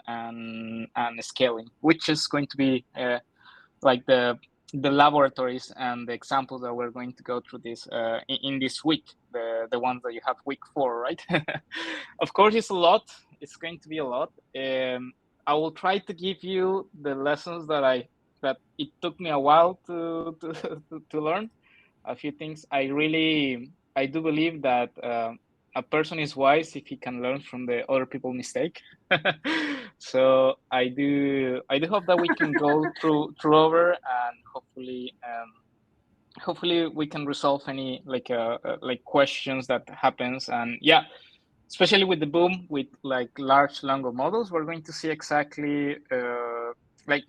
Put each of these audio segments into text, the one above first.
and scaling, which is going to be like the laboratories and the examples that we're going to go through this in this week, the ones that you have week 4, right? Of course, it's a lot. It's going to be a lot. I will try to give you the lessons that it took me a while to to learn. A few things. I do believe that a person is wise if he can learn from the other people's mistake. So I do hope that we can go through over, and hopefully we can resolve any like questions that happens. And yeah, especially with the boom with like large language models, we're going to see exactly like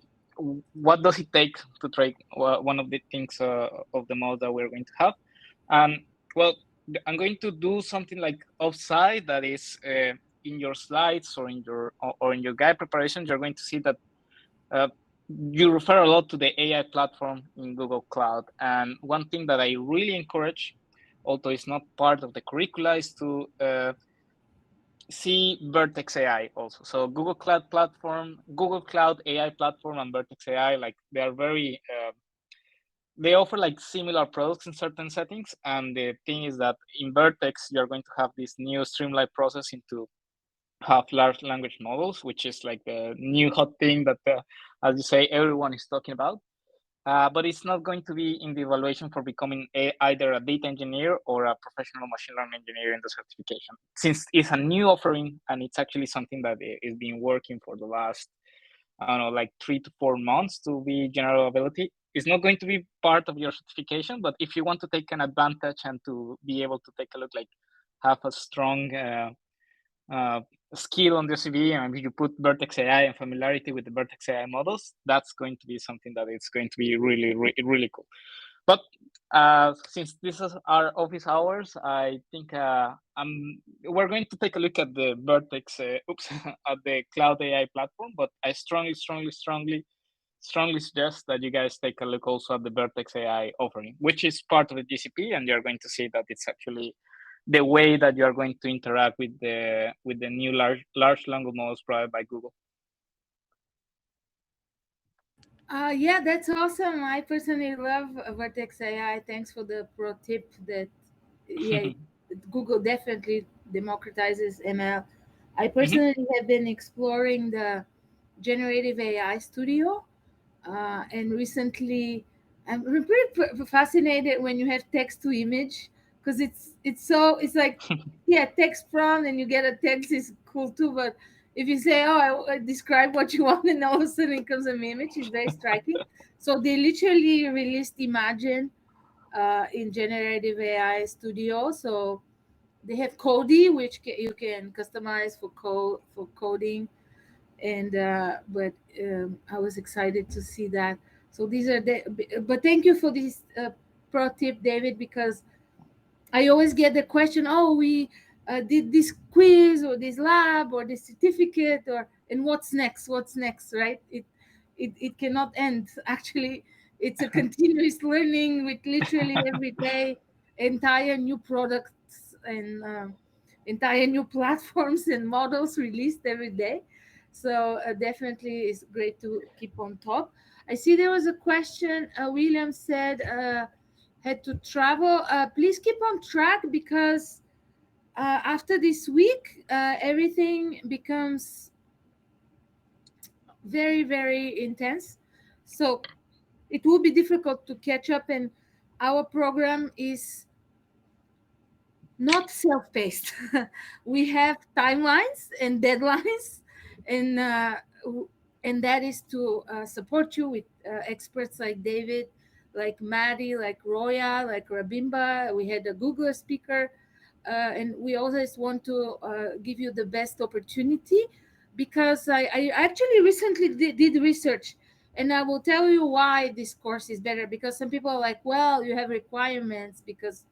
what does it take to train one of the things of the model that we're going to have. And well, I'm going to do something like offside that is in your slides or in your guide preparation. You're going to see that you refer a lot to the AI platform in Google Cloud. And one thing that I really encourage, although it's not part of the curricula, is to see Vertex AI also. So Google Cloud AI platform, and Vertex AI, like they are very they offer like similar products in certain settings. And the thing is that in Vertex, you're going to have this new streamlined process into have large language models, which is like the new hot thing that, as you say, everyone is talking about. But it's not going to be in the evaluation for becoming either a data engineer or a professional machine learning engineer in the certification, since it's a new offering and it's actually something that is been working for the last, I don't know, like 3 to 4 months to be general availability. It's not going to be part of your certification, but if you want to take an advantage and to be able to take a look, like have a strong skill on the CV, and if you put Vertex AI and familiarity with the Vertex AI models, that's going to be something that is going to be really, really, really cool. But since this is our office hours, I think we're going to take a look at the Vertex, at the Cloud AI platform. But I strongly suggest that you guys take a look also at the Vertex AI offering, which is part of the GCP, and you're going to see that it's actually the way that you are going to interact with the new large language models provided by Google. Yeah, that's awesome. I personally love Vertex AI. Thanks for the pro tip that, yeah, Google definitely democratizes ML. I personally have been exploring the generative AI studio, and recently I'm pretty fascinated when you have text to image, because it's like, yeah, text prompt and you get a text is cool too, but if you say, oh, I describe what you want, and all of a sudden it comes an image, it's very striking. So they literally released Imagine in generative AI studio. So they have Cody, which you can customize for coding. And but I was excited to see that. So these are the, but thank you for this pro tip, David, because I always get the question, oh, we did this quiz or this lab or this certificate, or and what's next, right? It cannot end. Actually, it's a continuous learning with literally every day entire new products and entire new platforms and models released every day. So definitely it's great to keep on top. I see there was a question. William said had to travel. Please keep on track, because after this week, everything becomes very, very intense. So it will be difficult to catch up. And our program is not self-paced. We have timelines and deadlines, and and that is to support you with experts like David, like Maddie, like Roya, like Rabimba. We had a Google speaker, and we always want to give you the best opportunity, because I actually recently did research, and I will tell you why this course is better. Because some people are like, well, you have requirements, because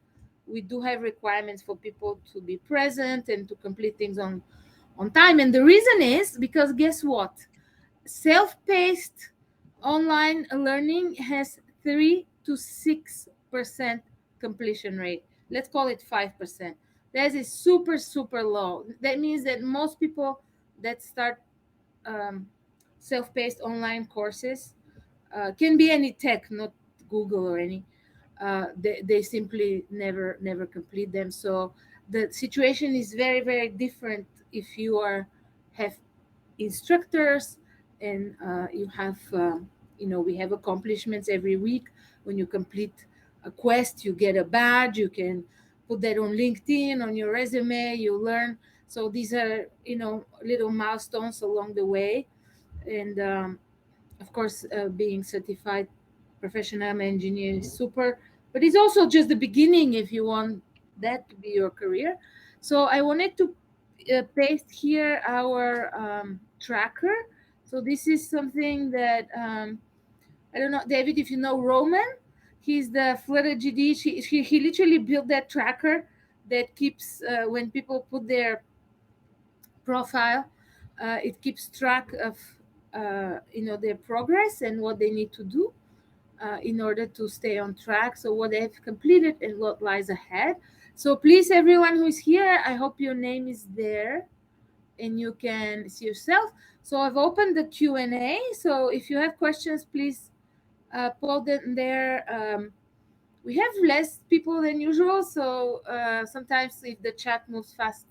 we do have requirements for people to be present and to complete things on time. And the reason is because, guess what, self-paced online learning has 3 to 6% completion rate. Let's call it 5%. That is super, super low. That means that most people that start self-paced online courses. Can be any tech, not Google or any. They simply never complete them. So the situation is very different if you are have instructors and you have we have accomplishments every week. When you complete a quest, you get a badge. You can put that on LinkedIn, on your resume. You learn. So these are little milestones along the way. And of course, being certified professional engineer is super, but it's also just the beginning if you want that to be your career. So I wanted to paste here our tracker. So this is something that I don't know, David, if you know Roman. He's the Flutter GD. He literally built that tracker that keeps when people put their profile, it keeps track of their progress and what they need to do in order to stay on track. So what they've completed and what lies ahead. So please, everyone who is here, I hope your name is there and you can see yourself. So I've opened the Q&A. So if you have questions, please put them there. We have less people than usual, so sometimes if the chat moves fast,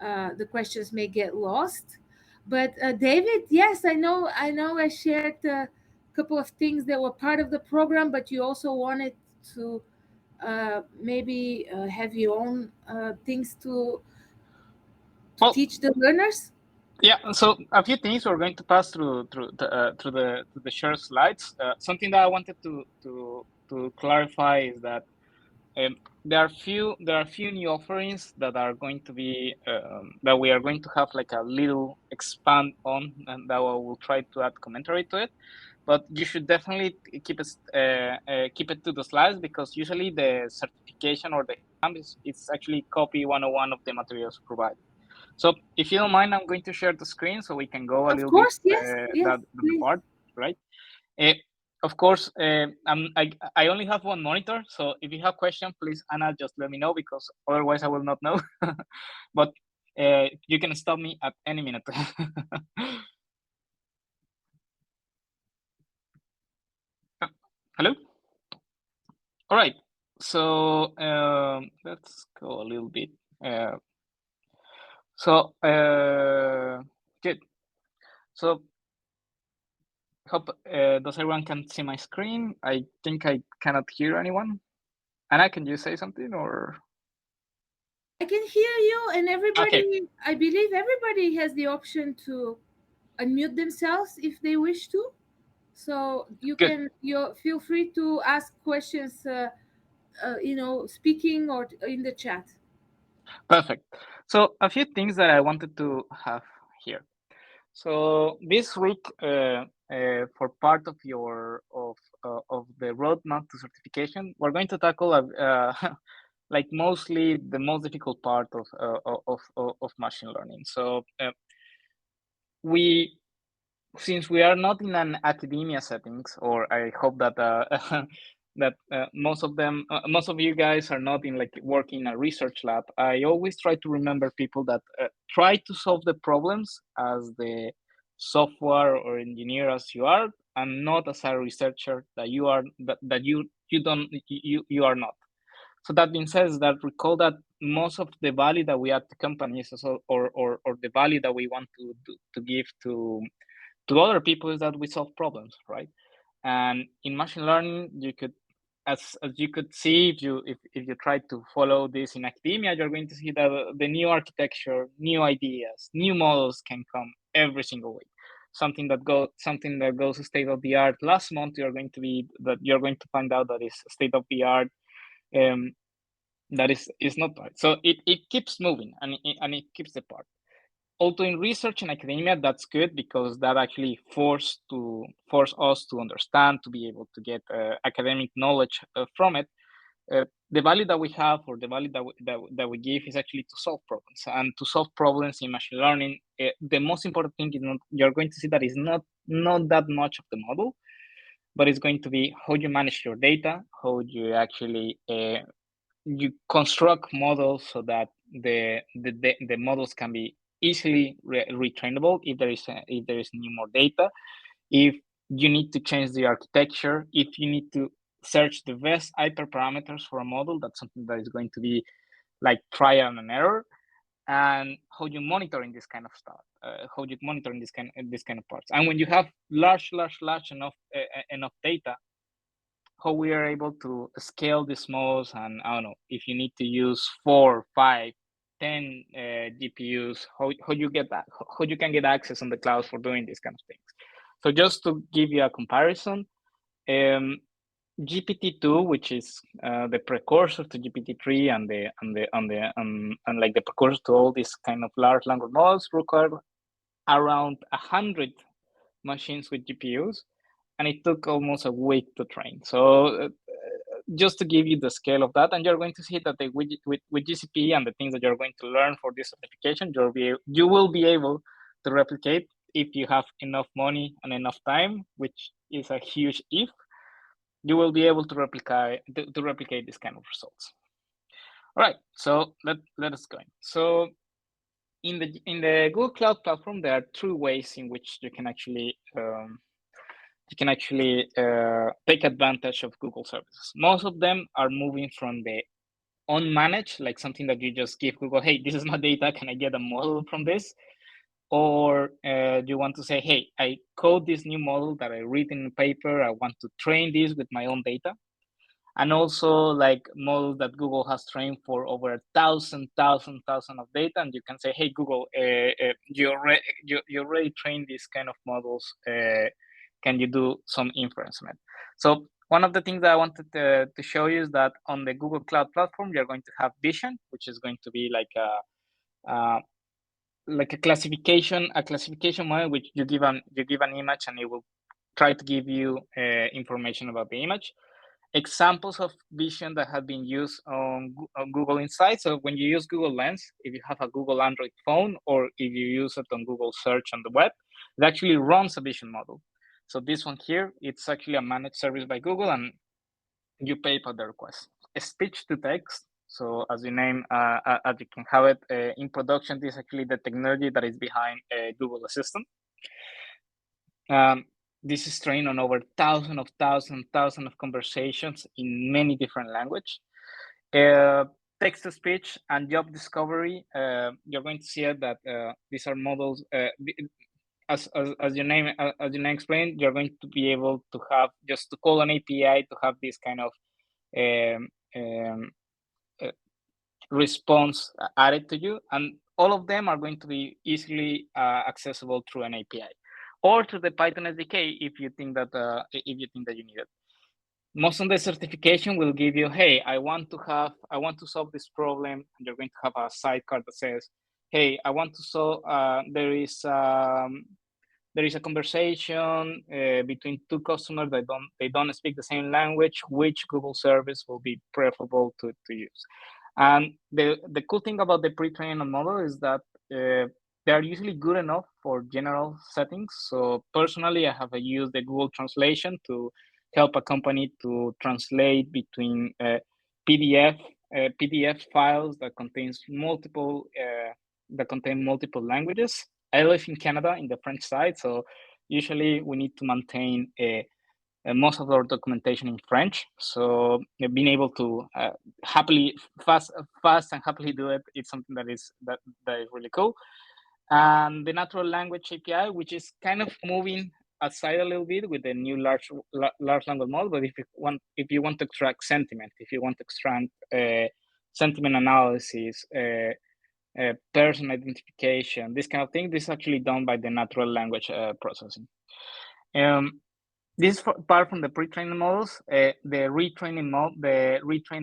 the questions may get lost. But David, yes, I shared a couple of things that were part of the program, but you also wanted to maybe have your own things to Well, teach the learners. yeah. So a few things we're going to pass through the share slides. Something that I wanted to clarify is that um, there are few new offerings that are going to be that we are going to have like a little expand on, and that I will try to add commentary to it. But you should definitely keep it to the slides, because usually the certification or the exam is actually copy 101 of the materials provided. So if you don't mind, I'm going to share the screen so we can go a Of little bit course, yes, yes, the please. part, right? Uh, of course, I only have one monitor, so if you have questions, please, Anna, just let me know, because otherwise I will not know. But you can stop me at any minute. Hello? All right. So let's go a little bit. Uh, so good. So hope does everyone can see my screen? I think I cannot hear anyone. Anna, can you say something or? I can hear you, and Okay, everybody, I believe everybody has the option to unmute themselves if they wish to. So good. you feel free to ask questions, speaking or in the chat. Perfect. So a few things that I wanted to have here. So this week, for part of of the roadmap to certification, we're going to tackle like mostly the most difficult part of machine learning. So we since we are not in an academia settings, or I hope that that most of you guys are not in like working in a research lab. I always try to remember people that try to solve the problems as the software or engineer as you are, and not as a researcher that you are that you don't you are not. So that being said, is that recall that most of the value that we add to companies, also, or the value that we want to give to other people, is that we solve problems, right? And in machine learning, you could, as you could see, if you try to follow this in academia, you're going to see that the new architecture, new ideas, new models can come every single week. Something that goes state of the art last month, you're going to find out that is state of the art, um, that is not right. So it keeps moving, and it keeps the part. Although in research and academia, that's good, because that actually force us to understand, to be able to get academic knowledge from it. The value that we have, or the value that we give, is actually to solve problems. And to solve problems in machine learning, the most important thing is not, you're going to see that is not that much of the model, but it's going to be how you manage your data, how you actually you construct models so that the models can be easily retrainable if there is new more data, if you need to change the architecture, if you need to search the best hyperparameters for a model. That's something that is going to be like trial and error. And how you monitoring this kind of stuff, how you monitoring this kind of parts. And when you have large enough data, how we are able to scale these models. And I don't know, if you need to use 4, 5, 10 GPUs, how you get that, how you can get access on the cloud for doing these kind of things. So just to give you a comparison, GPT-2, which is the precursor to GPT-3 and like the precursor to all these kind of large language models, required around 100 machines with GPUs, and it took almost a week to train. So just to give you the scale of that, and you're going to see that with GCP and the things that you're going to learn for this certification, you will be able to replicate if you have enough money and enough time, which is a huge if. You will be able to replicate this kind of results. All right, so let us go in. So in the Google Cloud Platform, there are 3 ways in which you can actually take advantage of Google services. Most of them are moving from the unmanaged, like something that you just give Google, hey, this is my data, can I get a model from this? Or you want to say, hey, I code this new model that I read in paper, I want to train this with my own data. And also like models that Google has trained for over 1,000 of data, and you can say, hey, Google, you already trained these kind of models, can you do some inference on it? So one of the things that I wanted to show you is that on the Google Cloud Platform, you're going to have Vision, which is going to be like a classification model, which you give an image and it will try to give you information about the image. Examples of vision that have been used on Google Insights. So when you use Google Lens, if you have a Google Android phone, or if you use it on Google Search on the web, it actually runs a vision model. So this one here, it's actually a managed service by Google, and you pay per the request. Speech to text. So as you name, as you can have it in production, this is actually the technology that is behind Google Assistant. This is trained on over thousands of conversations in many different languages. Text to speech and job discovery. You're going to see that these are models. As your name explained, you're going to be able to have just to call an API to have this kind of response added to you, and all of them are going to be easily accessible through an API or through the Python SDK if you think that you need it. Most of the certification will give you, hey, I want to solve this problem, and you're going to have a sidecar that says, hey, I want to solve. There is a conversation between 2 customers that don't speak the same language. Which Google service will be preferable to use? And the cool thing about the pre-trained model is that they are usually good enough for general settings. So personally, I have used the Google Translation to help a company to translate between PDF files that contain multiple languages. I live in Canada, in the French side, so usually we need to maintain most of our documentation in French. So being able to fast and happily do it, it's something that is really cool. And the natural language API, which is kind of moving aside a little bit with the new large language model. But if you want to extract sentiment, if you want to extract sentiment analysis, person identification, this kind of thing, this is actually done by the natural language processing. This is apart from the pre-trained models, the retrained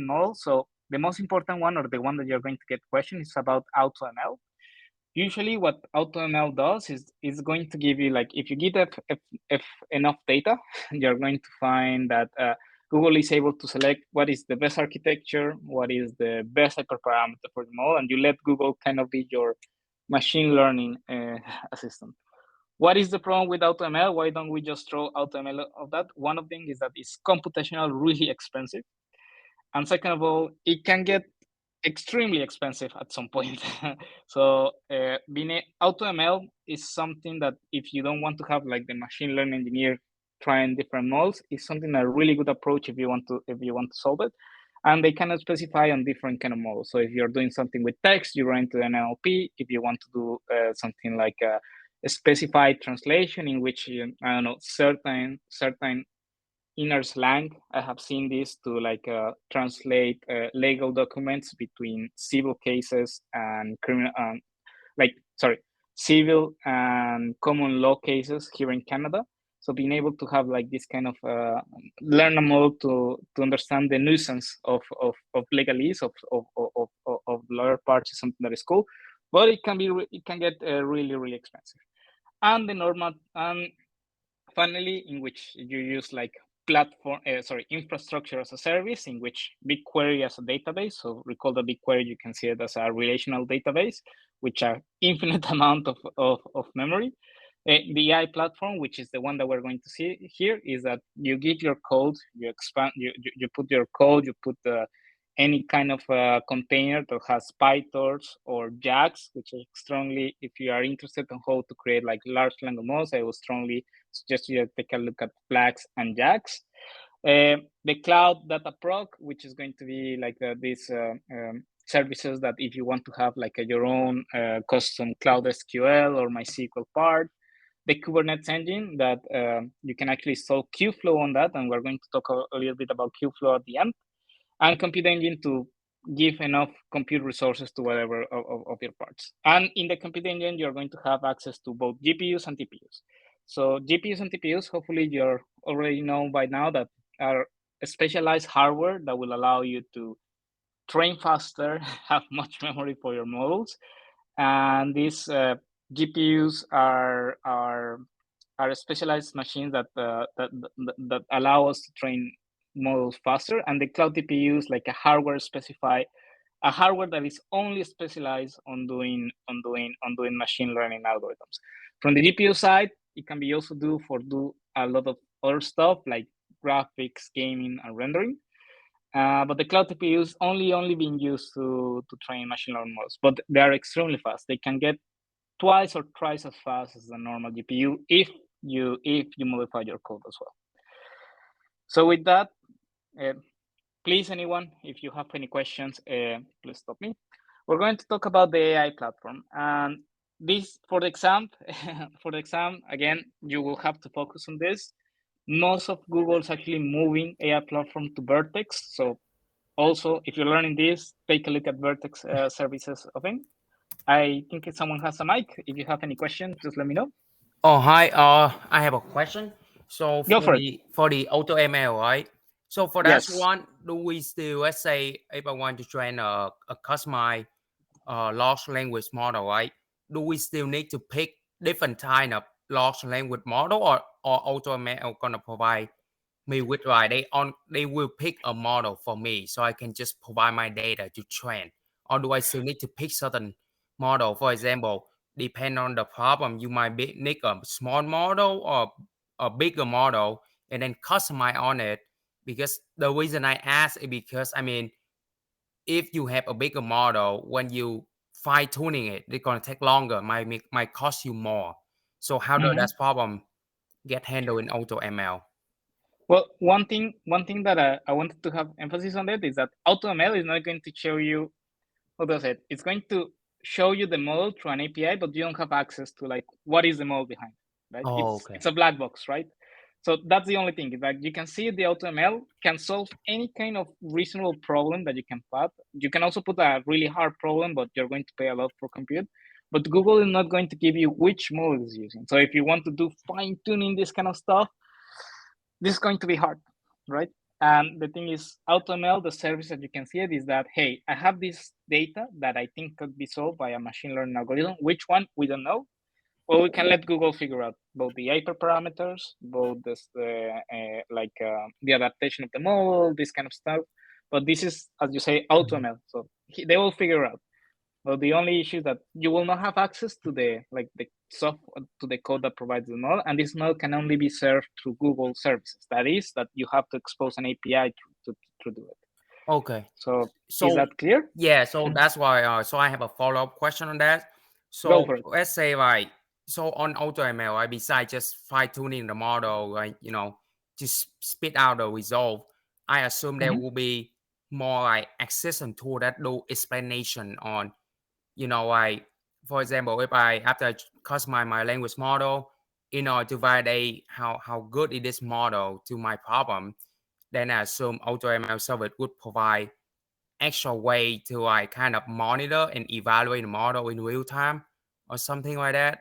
model. So the most important one, or the one that you're going to get questioned, is about AutoML. Usually what AutoML does is it's going to give you, like, if you give enough data, you're going to find that Google is able to select what is the best architecture, what is the best hyperparameter for the model, and you let Google kind of be your machine learning assistant. What is the problem with AutoML? Why don't we just throw AutoML of that? One of them is that it's computational really expensive. And second of all, it can get extremely expensive at some point. So being AutoML is something that if you don't want to have like the machine learning engineer trying different models, is something a really good approach if you want to solve it. And they can specify on different kind of models. So if you're doing something with text, you run into an NLP. If you want to do something like a specified translation in which I don't know certain inner slang. I have seen this to like translate legal documents between civil cases and criminal, sorry, civil and common law cases here in Canada. So being able to have like this kind of learn a model to understand the nuisance of legalese of lawyer parts is something that is cool, but it can get really expensive. And the normal finally, in which you use like infrastructure as a service, in which BigQuery as a database. So recall that BigQuery, you can see it as a relational database, which are infinite amount of memory. The AI platform, which is the one that we're going to see here, is that you give your code, you expand, you put your code, you put any kind of container that has PyTorch or JAX, which is strongly, if you are interested in how to create like large language models, I would strongly suggest you take a look at Flags and JAX. The cloud data proc, which is going to be like these services that if you want to have like your own custom cloud SQL or MySQL part, the Kubernetes engine that you can actually install Qflow on that, and we're going to talk a little bit about Qflow at the end, and compute engine to give enough compute resources to whatever of your parts. And in the compute engine, you're going to have access to both GPUs and TPUs. So GPUs and TPUs, hopefully you already know by now that are specialized hardware that will allow you to train faster, have much memory for your models. And these GPUs are specialized machines that allow us to train models faster, and the cloud TPU is like a hardware that is only specialized on doing machine learning algorithms. From the GPU side, it can be also do a lot of other stuff like graphics, gaming, and rendering. But the cloud TPU is only being used to train machine learning models, but they are extremely fast. They can get twice or thrice as fast as the normal GPU if you modify your code as well. So with that, please, anyone, if you have any questions, please stop me. We're going to talk about the AI platform, and this for the exam. For the exam, again, you will have to focus on this. Most of Google's actually moving AI platform to Vertex. So also, if you're learning this, take a look at Vertex services of it. I think if someone has a mic, if you have any questions, just let me know. Oh, hi. I have a question. So Go for for it. the AutoML, right? So for that Yes. one, do we still, let's say, if I want to train a customized large language model, right? Do we still need to pick different kind of large language model, or AutoML gonna provide me with, right? They will pick a model for me, so I can just provide my data to train, or do I still need to pick certain model? For example, depend on the problem, you might need a small model or a bigger model, and then customize on it. Because the reason I ask is because, I mean, if you have a bigger model, when you fine tuning it, it's gonna take longer, might cost you more. So how does Mm-hmm. that problem get handled in AutoML? Well, one thing that I wanted to have emphasis on that is that AutoML is not going to show you, how does it? It's going to show you the model through an API, but you don't have access to like what is the model behind, right? Oh, It's okay. it's a black box, right? So that's the only thing. Is that you can see the AutoML can solve any kind of reasonable problem that you can put. You can also put a really hard problem, but you're going to pay a lot for compute. But Google is not going to give you which model it's using. So if you want to do fine tuning this kind of stuff, this is going to be hard, right? And the thing is, AutoML, the service that you can see it is that, hey, I have this data that I think could be solved by a machine learning algorithm. Which one? We don't know. Well, we can let Google figure out both the hyperparameters, both the adaptation of the model, this kind of stuff. But this is, as you say, AutoML. So they will figure out. Well, the only issue is that you will not have access to the to the code that provides the model, and this model can only be served through Google services. That is, that you have to expose an API to do it. Okay. So is So that clear? yeah, so that's why. So I have a follow up question on that. Go So for it. let's say like so on AutoML, right? Besides just fine tuning the model, right? Just spit out the result. I assume there Mhm. will be more like accession tool that do explanation on, like for example, if I after I customize my language model in order to validate how good is this model to my problem, then I assume AutoML service would provide extra way to like kind of monitor and evaluate the model in real time or something like that.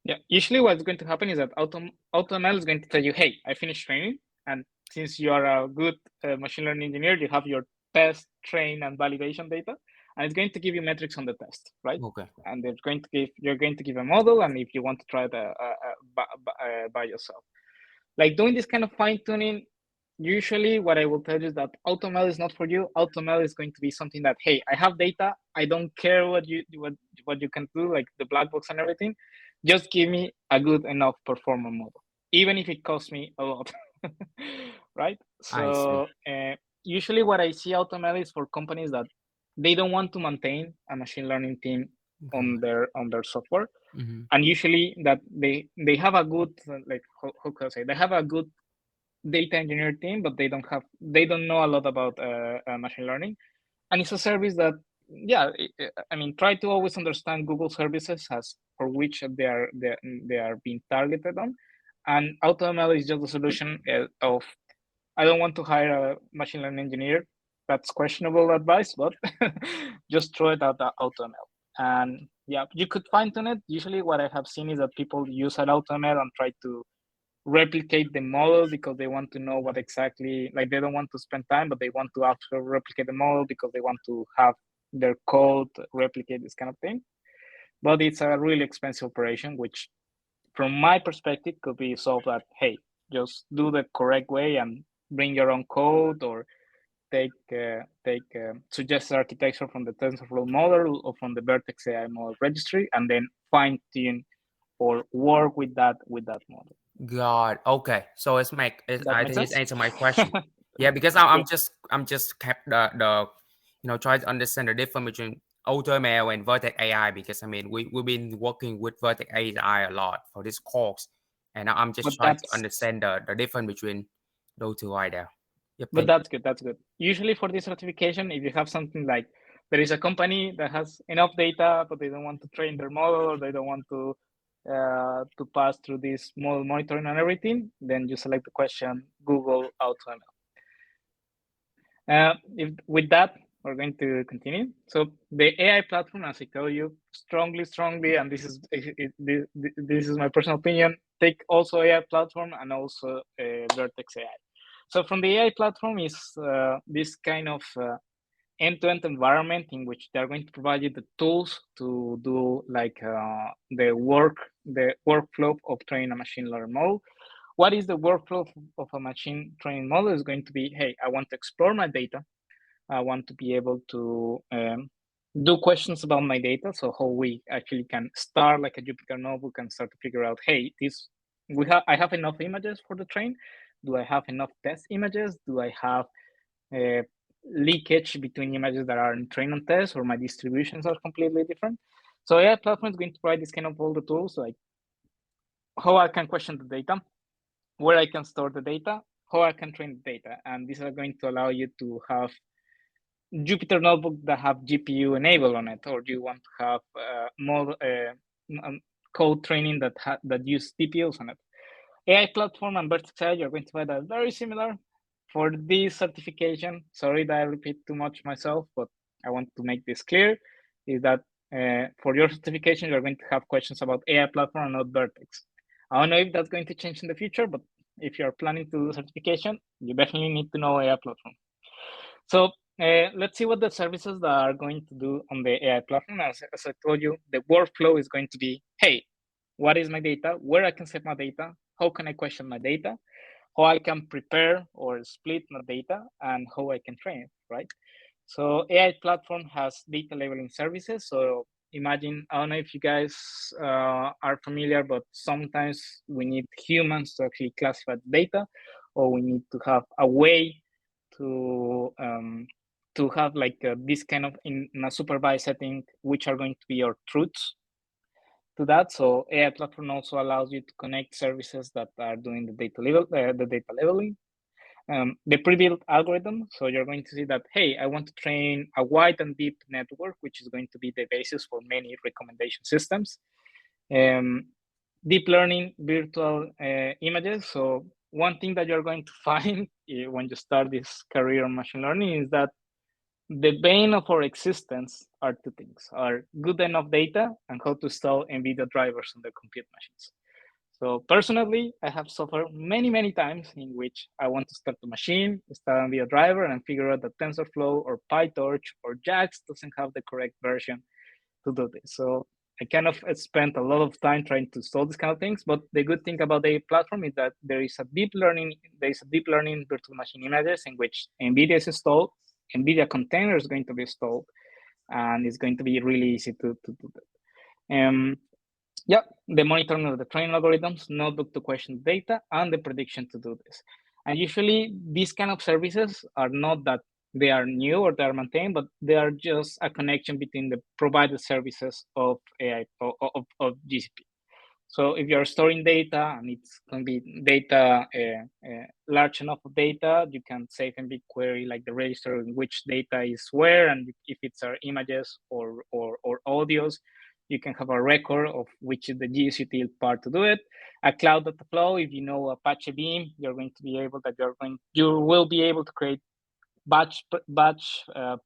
Yeah, usually what's going to happen is that AutoML is going to tell you, hey, I finished training. And since you are a good machine learning engineer, you have your test, train, and validation data. And it's going to give you metrics on the test, right? Okay. And you're going to give a model, and if you want to try it by yourself. Like doing this kind of fine tuning, usually what I will tell you is that AutoML is not for you. AutoML is going to be something that, hey, I have data. I don't care what you can do, like the black box and everything. Just give me a good enough performance model, even if it costs me a lot, right? I see. So usually what I see AutoML is for companies that they don't want to maintain a machine learning team Okay. on their software, Mm-hmm. and usually that they have a good, like, how can I say, they have a good data engineer team, but they don't know a lot about machine learning. And it's a service that, yeah, I mean, try to always understand Google services as for which they are being targeted on, and AutoML is just a solution of, I don't want to hire a machine learning engineer. That's questionable advice, but just throw it out the AutoML. And yeah, you could fine tune it. Usually, what I have seen is that people use an AutoML and try to replicate the model because they want to know what exactly, like, they don't want to spend time, but they want to actually replicate the model because they want to have their code replicate this kind of thing. But it's a really expensive operation, which from my perspective could be solved that, hey, just do the correct way and bring your own code, or take suggested architecture from the TensorFlow model or from the Vertex AI model registry, and then fine tune or work with that model. God. Okay. So That I makes think it's sense. answer my question. Yeah, because I'm Cool. just kept the try to understand the difference between AutoML and Vertex AI, because I mean we've been working with Vertex AI a lot for this course, and I'm just But trying to that's understand the difference between those two right there. Yep. but Thank you. that's good. That's good. Usually for this certification, if you have something like, there is a company that has enough data, but they don't want to train their model, or they don't want to pass through this model monitoring and everything, then you select the question Google AutoML. If with that, we're going to continue. So the AI platform, as I tell you, strongly, and this is my personal opinion, take also AI platform and also Vertex AI. So from the AI platform is this kind of end-to-end environment in which they're going to provide you the tools to do like the workflow of training a machine learning model. What is the workflow of a machine training model? Is going to be, hey, I want to explore my data. I want to be able to do questions about my data. So how we actually can start like a Jupyter notebook and start to figure out, hey, I have enough images for the train. Do I have enough test images? Do I have leakage between images that are in train and test, or my distributions are completely different? So AI platform is going to provide this kind of all the tools, like how I can question the data, where I can store the data, how I can train the data. And these are going to allow you to have Jupyter notebook that have GPU enabled on it, or do you want to have more code training that use TPUs on it? AI platform and Vertex AI, you're going to find that very similar. For this certification, sorry that I repeat too much myself, but I want to make this clear, is that for your certification, you're going to have questions about AI platform and not Vertex. I don't know if that's going to change in the future, but if you're planning to do certification, you definitely need to know AI platform. So let's see what the services that are going to do on the AI platform. As I told you, the workflow is going to be, hey, what is my data? Where I can set my data? How can I question my data? How I can prepare or split my data, and how I can train it, right? So AI platform has data labeling services. So imagine, I don't know if you guys are familiar, but sometimes we need humans to actually classify the data, or we need to have a way to to have like this kind of in a supervised setting, which are going to be your truths to that. So AI platform also allows you to connect services that are doing the data labeling. The pre-built algorithm. So you're going to see that, hey, I want to train a wide and deep network, which is going to be the basis for many recommendation systems. Deep learning virtual images. So one thing that you're going to find when you start this career in machine learning is that the bane of our existence are two things: are good enough data and how to install NVIDIA drivers on the compute machines. So personally, I have suffered many times in which I want to start the machine, start NVIDIA driver, and figure out that TensorFlow or PyTorch or JAX doesn't have the correct version to do this. So I kind of spent a lot of time trying to solve these kind of things. But the good thing about the platform is that there is a deep learning virtual machine images in which NVIDIA is installed, NVIDIA container is going to be installed, and it's going to be really easy to do that. Yeah, the monitoring of the training algorithms, notebook to question data, and the prediction to do this. And usually these kind of services are not that they are new or they are maintained, but they are just a connection between the provided services of AI of GCP. So if you're storing data and it's going to be data, large enough of data, you can save and BigQuery like the register in which data is where, and if it's our images or audios, you can have a record of which is the GCT part to do it. A cloud data flow, if you know Apache Beam, you're going to be able you will be able to create batch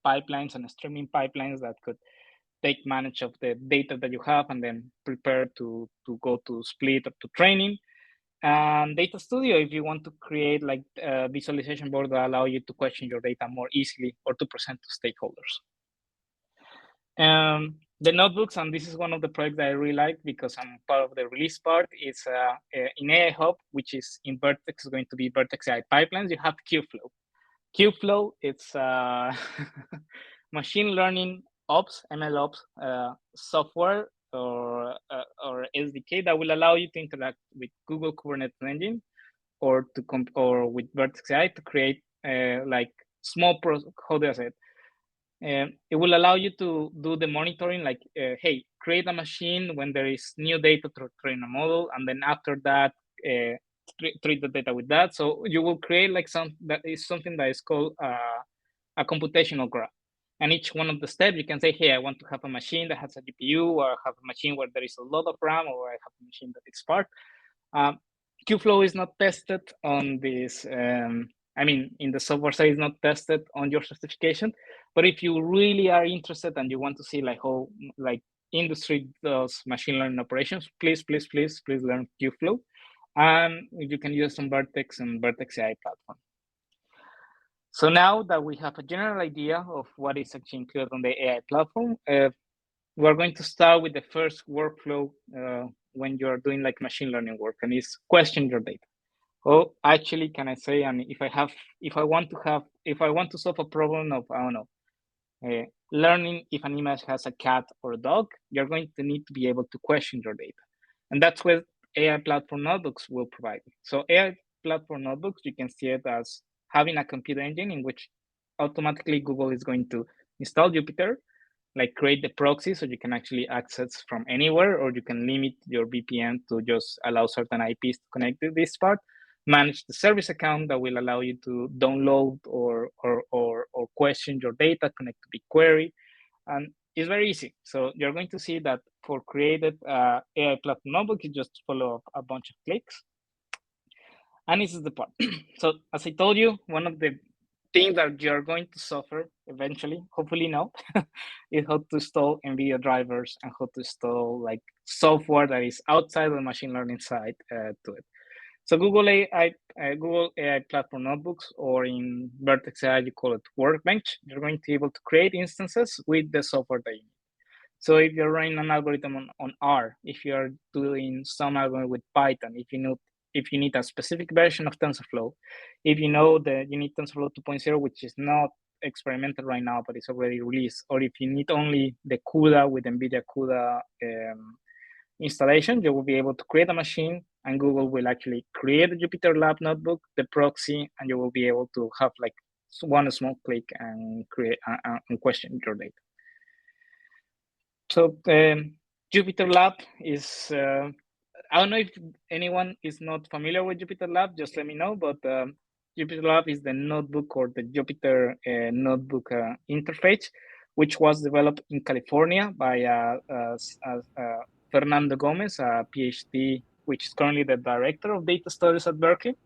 pipelines and streaming pipelines that could take manage of the data that you have and then prepare to go to split or to training. And Data Studio, if you want to create like a visualization board that allow you to question your data more easily or to present to stakeholders. The notebooks, and this is one of the projects that I really like because I'm part of the release part, is in AI Hub, which is in Vertex, is going to be Vertex AI pipelines. You have Qflow. Qflow, it's machine learning ops, ML ops software or SDK that will allow you to interact with Google Kubernetes Engine or with Vertex AI to create like small how do I say it? It will allow you to do the monitoring, like, hey, create a machine when there is new data to train a model, and then after that, treat the data with that. So you will create like something that is called a computational graph. And each one of the steps, you can say, hey, I want to have a machine that has a GPU, or I have a machine where there is a lot of RAM, or I have a machine that is Spark. Qflow is not tested on this. In the software side, it's not tested on your certification. But if you really are interested and you want to see like how like industry does machine learning operations, please learn Qflow. And you can use some Vertex and Vertex AI platform. So now that we have a general idea of what is actually included on the AI platform, we're going to start with the first workflow when you're doing like machine learning work, and it's question your data. Oh, actually, can I say, and if I want to solve a problem of, I don't know, learning if an image has a cat or a dog, you're going to need to be able to question your data. And that's what AI platform notebooks will provide. So AI platform notebooks, you can see it as having a computer engine in which automatically Google is going to install Jupyter, like create the proxy so you can actually access from anywhere, or you can limit your VPN to just allow certain IPs to connect to this part. Manage the service account that will allow you to download or question your data, connect to BigQuery, and it's very easy. So you're going to see that for created AI platform notebook, you just follow a bunch of clicks. And this is the part. So as I told you, one of the things that you're going to suffer eventually, hopefully not, is how to install NVIDIA drivers and how to install like software that is outside of the machine learning side to it. So Google AI platform notebooks, or in Vertex AI, you call it Workbench. You're going to be able to create instances with the software that you need. So if you're running an algorithm on R, if you're doing some algorithm with Python, if you need a specific version of TensorFlow, if you know that you need TensorFlow 2.0, which is not experimental right now, but it's already released, or if you need only the CUDA with NVIDIA CUDA installation, you will be able to create a machine, and Google will actually create a Jupyter Lab notebook, the proxy, and you will be able to have like one small click and create and question your data. So Jupyter Lab is, I don't know if anyone is not familiar with Jupyter Lab, just let me know, but Jupyter Lab is the notebook or the Jupyter notebook interface, which was developed in California by Fernando Gomez, a PhD, which is currently the director of data studies at Berkeley.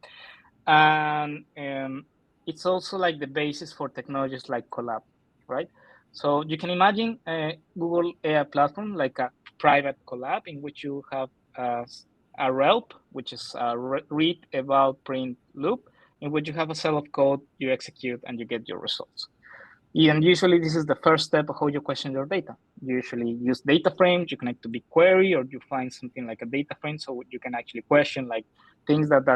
And it's also like the basis for technologies like Colab, right? So you can imagine Google AI platform like a private Colab in which you have a RELP, which is a read, eval, print loop, in which you have a cell of code, you execute, and you get your results. And usually this is the first step of how you question your data. You usually use data frames, you connect to BigQuery, or you find something like a data frame so you can actually question like things that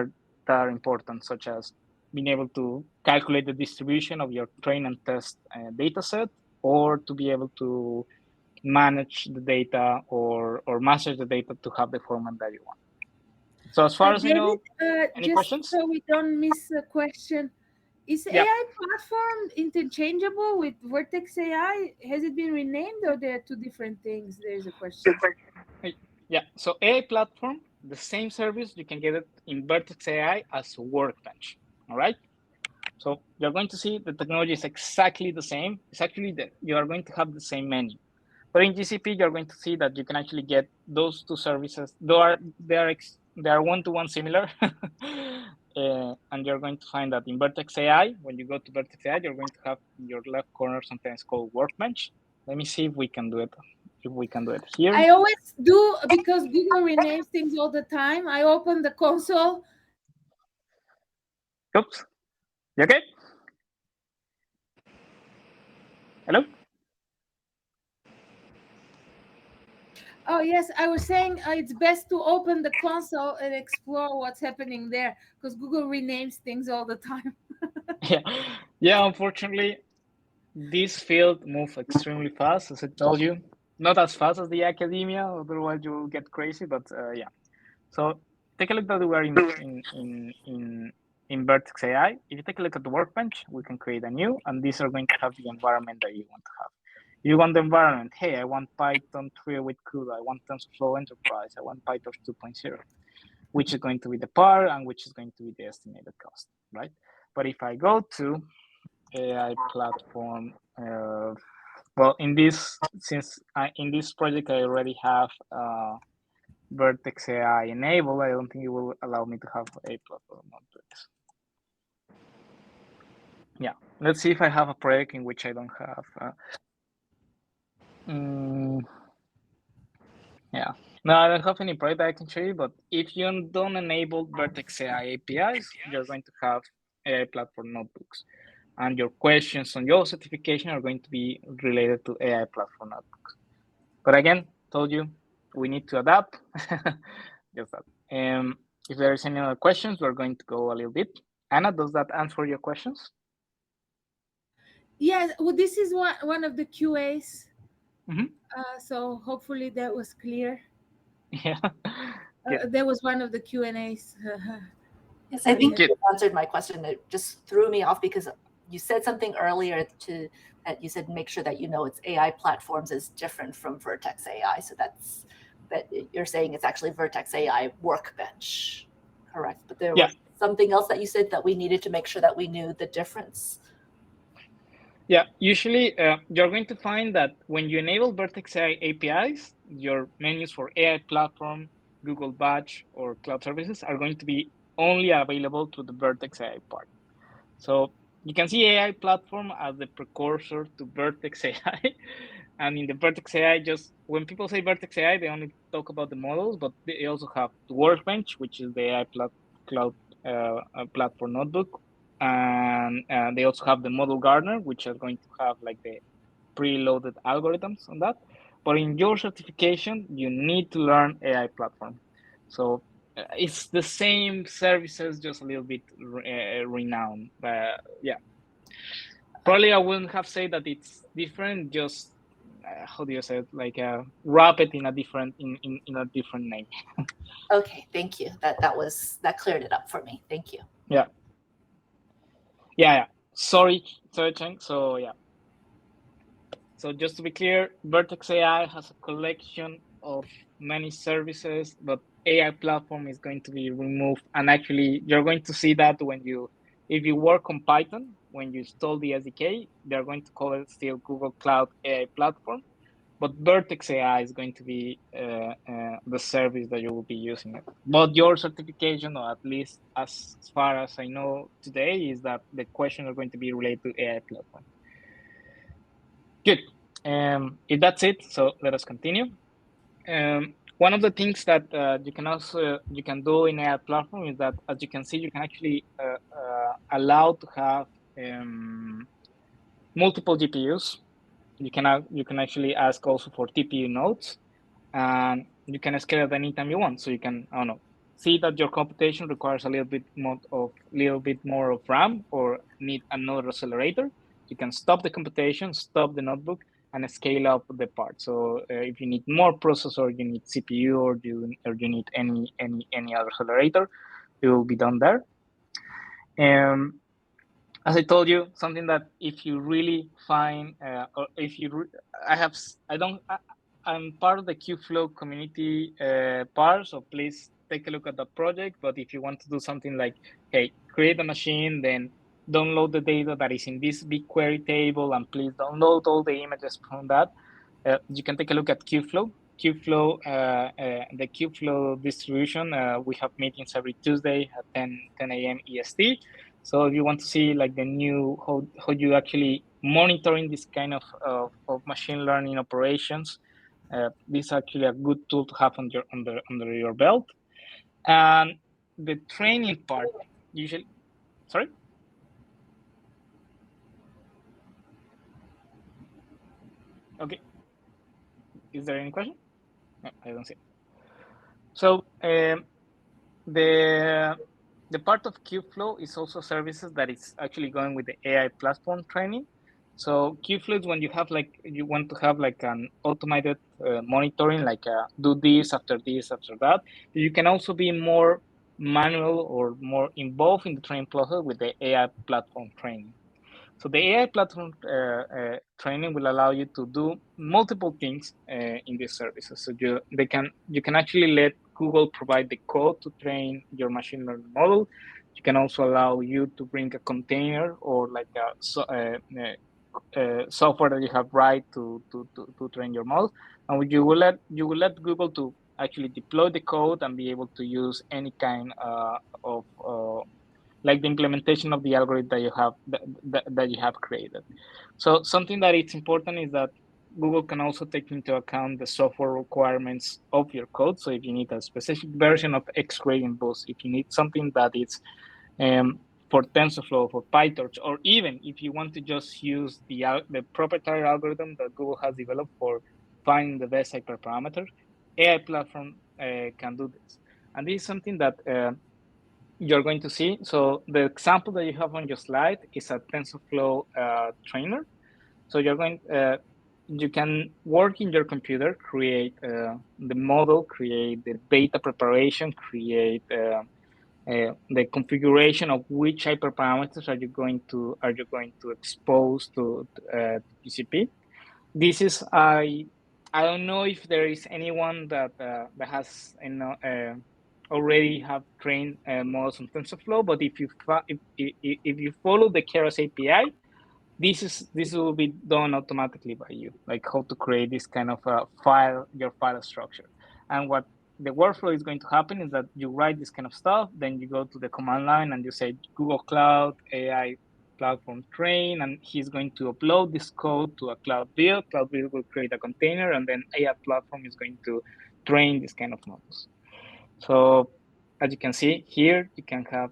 are important, such as being able to calculate the distribution of your train and test data set, or to be able to manage the data or master the data to have the format that you want. So as far as David, I know, any just questions? so we don't miss a question, is Yeah. AI platform interchangeable with Vertex AI? Has it been renamed, or they're two different things? There's a question. Yeah, so AI platform, the same service, you can get it in Vertex AI as Workbench, all right? So you're going to see the technology is exactly the same. It's actually you are going to have the same menu. But in GCP, you're going to see that you can actually get those two services. They are one-to-one similar. And you're going to find that in Vertex AI, when you go to Vertex AI, you're going to have in your left corner something called Workbench. Let me see if we can do it. If we can do it here. I always do, because Google renames things all the time. I open the console. Oops. You okay? Hello? Oh, yes, I was saying it's best to open the console and explore what's happening there, because Google renames things all the time. Yeah, unfortunately, this field moves extremely fast, as I told you. Not as fast as the academia, otherwise you will get crazy, but yeah. So take a look that we are in Vertex AI. If you take a look at the workbench, we can create a new, and these are going to have the environment that you want to have. You want the environment, hey, I want Python 3 with CUDA, I want TensorFlow Enterprise, I want PyTorch 2.0, which is going to be the par and which is going to be the estimated cost, right? But if I go to AI platform, well, in this project I already have Vertex AI enabled, I don't think it will allow me to have a platform notebooks. Yeah, let's see if I have a project in which I don't have. Yeah, no, I don't have any project I can show you, but if you don't enable Vertex AI APIs, you're going to have AI platform notebooks. And your questions on your certification are going to be related to AI platform notebooks. But again, told you, we need to adapt. Just that. If there is any other questions, we're going to go a little bit. Anna, does that answer your questions? Yes, well, this is one of the QAs. Mm-hmm. So hopefully that was clear. Yeah. There was one of the Q&As. Yes, I think you answered my question. It just threw me off because you said something earlier that you said make sure that you know it's AI platforms is different from Vertex AI. So that you're saying it's actually Vertex AI Workbench, correct? But there was something else that you said that we needed to make sure that we knew the difference. Yeah, usually you're going to find that when you enable Vertex AI APIs, your menus for AI platform, Google Batch, or cloud services are going to be only available to the Vertex AI part. So you can see AI platform as the precursor to Vertex AI. And in the Vertex AI, just when people say Vertex AI, they only talk about the models, but they also have the Workbench, which is the AI cloud platform notebook. And they also have the model gardener, which are going to have like the preloaded algorithms on that. But in your certification, you need to learn AI platform. So it's the same services, just a little bit renowned. Yeah, probably I wouldn't have said that it's different. Just how do you say it? Like wrap it in a different in a different name. Okay, thank you. That cleared it up for me. Thank you. Yeah. sorry, Cheng. So yeah. So just to be clear, Vertex AI has a collection of many services, but AI platform is going to be removed. And actually, you're going to see that when if you work on Python, when you install the SDK, they're going to call it still Google Cloud AI Platform. But Vertex AI is going to be the service that you will be using it. But your certification, or at least as far as I know today, is that the questions are going to be related to AI platform. Good. If that's it, so let us continue. One of the things that you can do in AI platform is that, as you can see, you can actually allow to have multiple GPUs. You can actually ask also for TPU nodes, and you can scale it anytime you want. So you can, I don't know, see that your computation requires a little bit more of RAM or need another accelerator. You can stop the computation, stop the notebook, and scale up the part. So if you need more processor, you need CPU, or you need any other accelerator, it will be done there. As I told you, something that if you really find, or if you, I'm part of the Qflow community part, so please take a look at the project. But if you want to do something like, hey, create a machine, then download the data that is in this BigQuery table, and please download all the images from that, you can take a look at Qflow. The Qflow distribution, we have meetings every Tuesday at 10 a.m. EST. So if you want to see like the new, how you actually monitoring this kind of machine learning operations, this is actually a good tool to have under your belt. And the training part, usually, sorry? Okay. Is there any question? No, I don't see it. So the part of Qflow is also services that is actually going with the AI platform training. So Qflow is when you want to have like an automated monitoring, like do this after that. You can also be more manual or more involved in the training process with the AI platform training. So the AI platform training will allow you to do multiple things in these services. So you can actually let Google provide the code to train your machine learning model. You can also allow you to bring a container or like a software that you have right to train your model, and you will let Google to actually deploy the code and be able to use any kind of like the implementation of the algorithm that you have created. So something that it's important is that Google can also take into account the software requirements of your code. So if you need a specific version of X-Ray and Boost, if you need something that is for TensorFlow, for PyTorch, or even if you want to just use the proprietary algorithm that Google has developed for finding the best hyperparameter, AI platform can do this. And this is something that you're going to see. So the example that you have on your slide is a TensorFlow trainer. So you can work in your computer, create the model, create the data preparation, create the configuration of which hyperparameters are you going to expose to GCP. This is I don't know if there is anyone that has already have trained models on TensorFlow, but if you follow the Keras API, this will be done automatically by you, like how to create this kind of your file structure. And what the workflow is going to happen is that you write this kind of stuff, then you go to the command line and you say Google Cloud AI platform train, and he's going to upload this code to a Cloud build. Cloud build will create a container, and then AI platform is going to train this kind of models. So as you can see here, you can have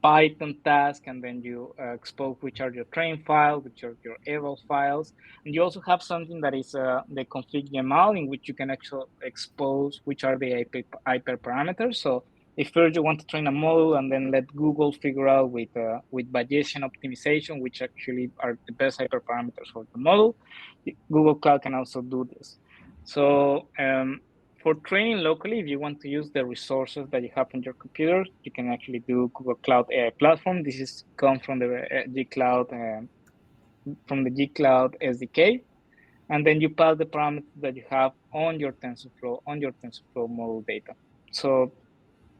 Python task, and then you expose which are your train files, which are your eval files. And you also have something that is the config YAML, in which you can actually expose which are the hyperparameters. So if first you want to train a model and then let Google figure out with Bayesian optimization, which actually are the best hyperparameters for the model, Google Cloud can also do this. So for training locally, if you want to use the resources that you have on your computer, you can actually do Google Cloud AI Platform. This is come from the G Cloud SDK, and then you pass the parameters that you have on your TensorFlow model data. So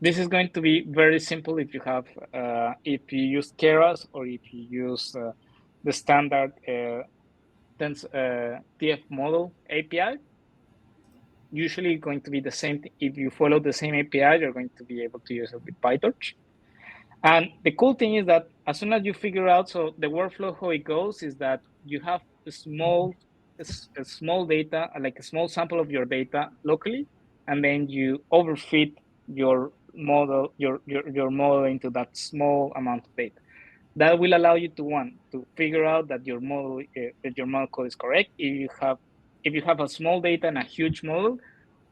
this is going to be very simple if you have if you use Keras or if you use the standard TF model API. Usually going to be the same thing. If you follow the same API, you're going to be able to use it with PyTorch. And the cool thing is that as soon as you figure out, so the workflow, how it goes is that you have a small data, like a small sample of your data locally, and then you overfeed your model, your model into that small amount of data. That will allow you to figure out that your model code is correct. If you have a small data and a huge model,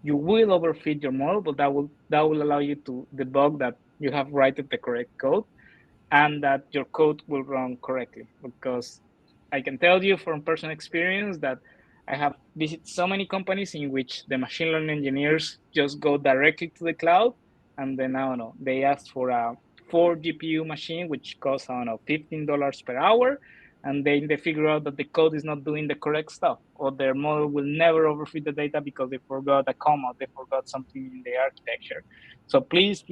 you will overfeed your model, but that will allow you to debug that you have written the correct code and that your code will run correctly. Because I can tell you from personal experience that I have visited so many companies in which the machine learning engineers just go directly to the cloud, and then I don't know, they ask for a 4 GPU machine, which costs, I don't know, $15 per hour, and then they figure out that the code is not doing the correct stuff, or their model will never overfeed the data because they forgot a comma, they forgot something in the architecture. So please,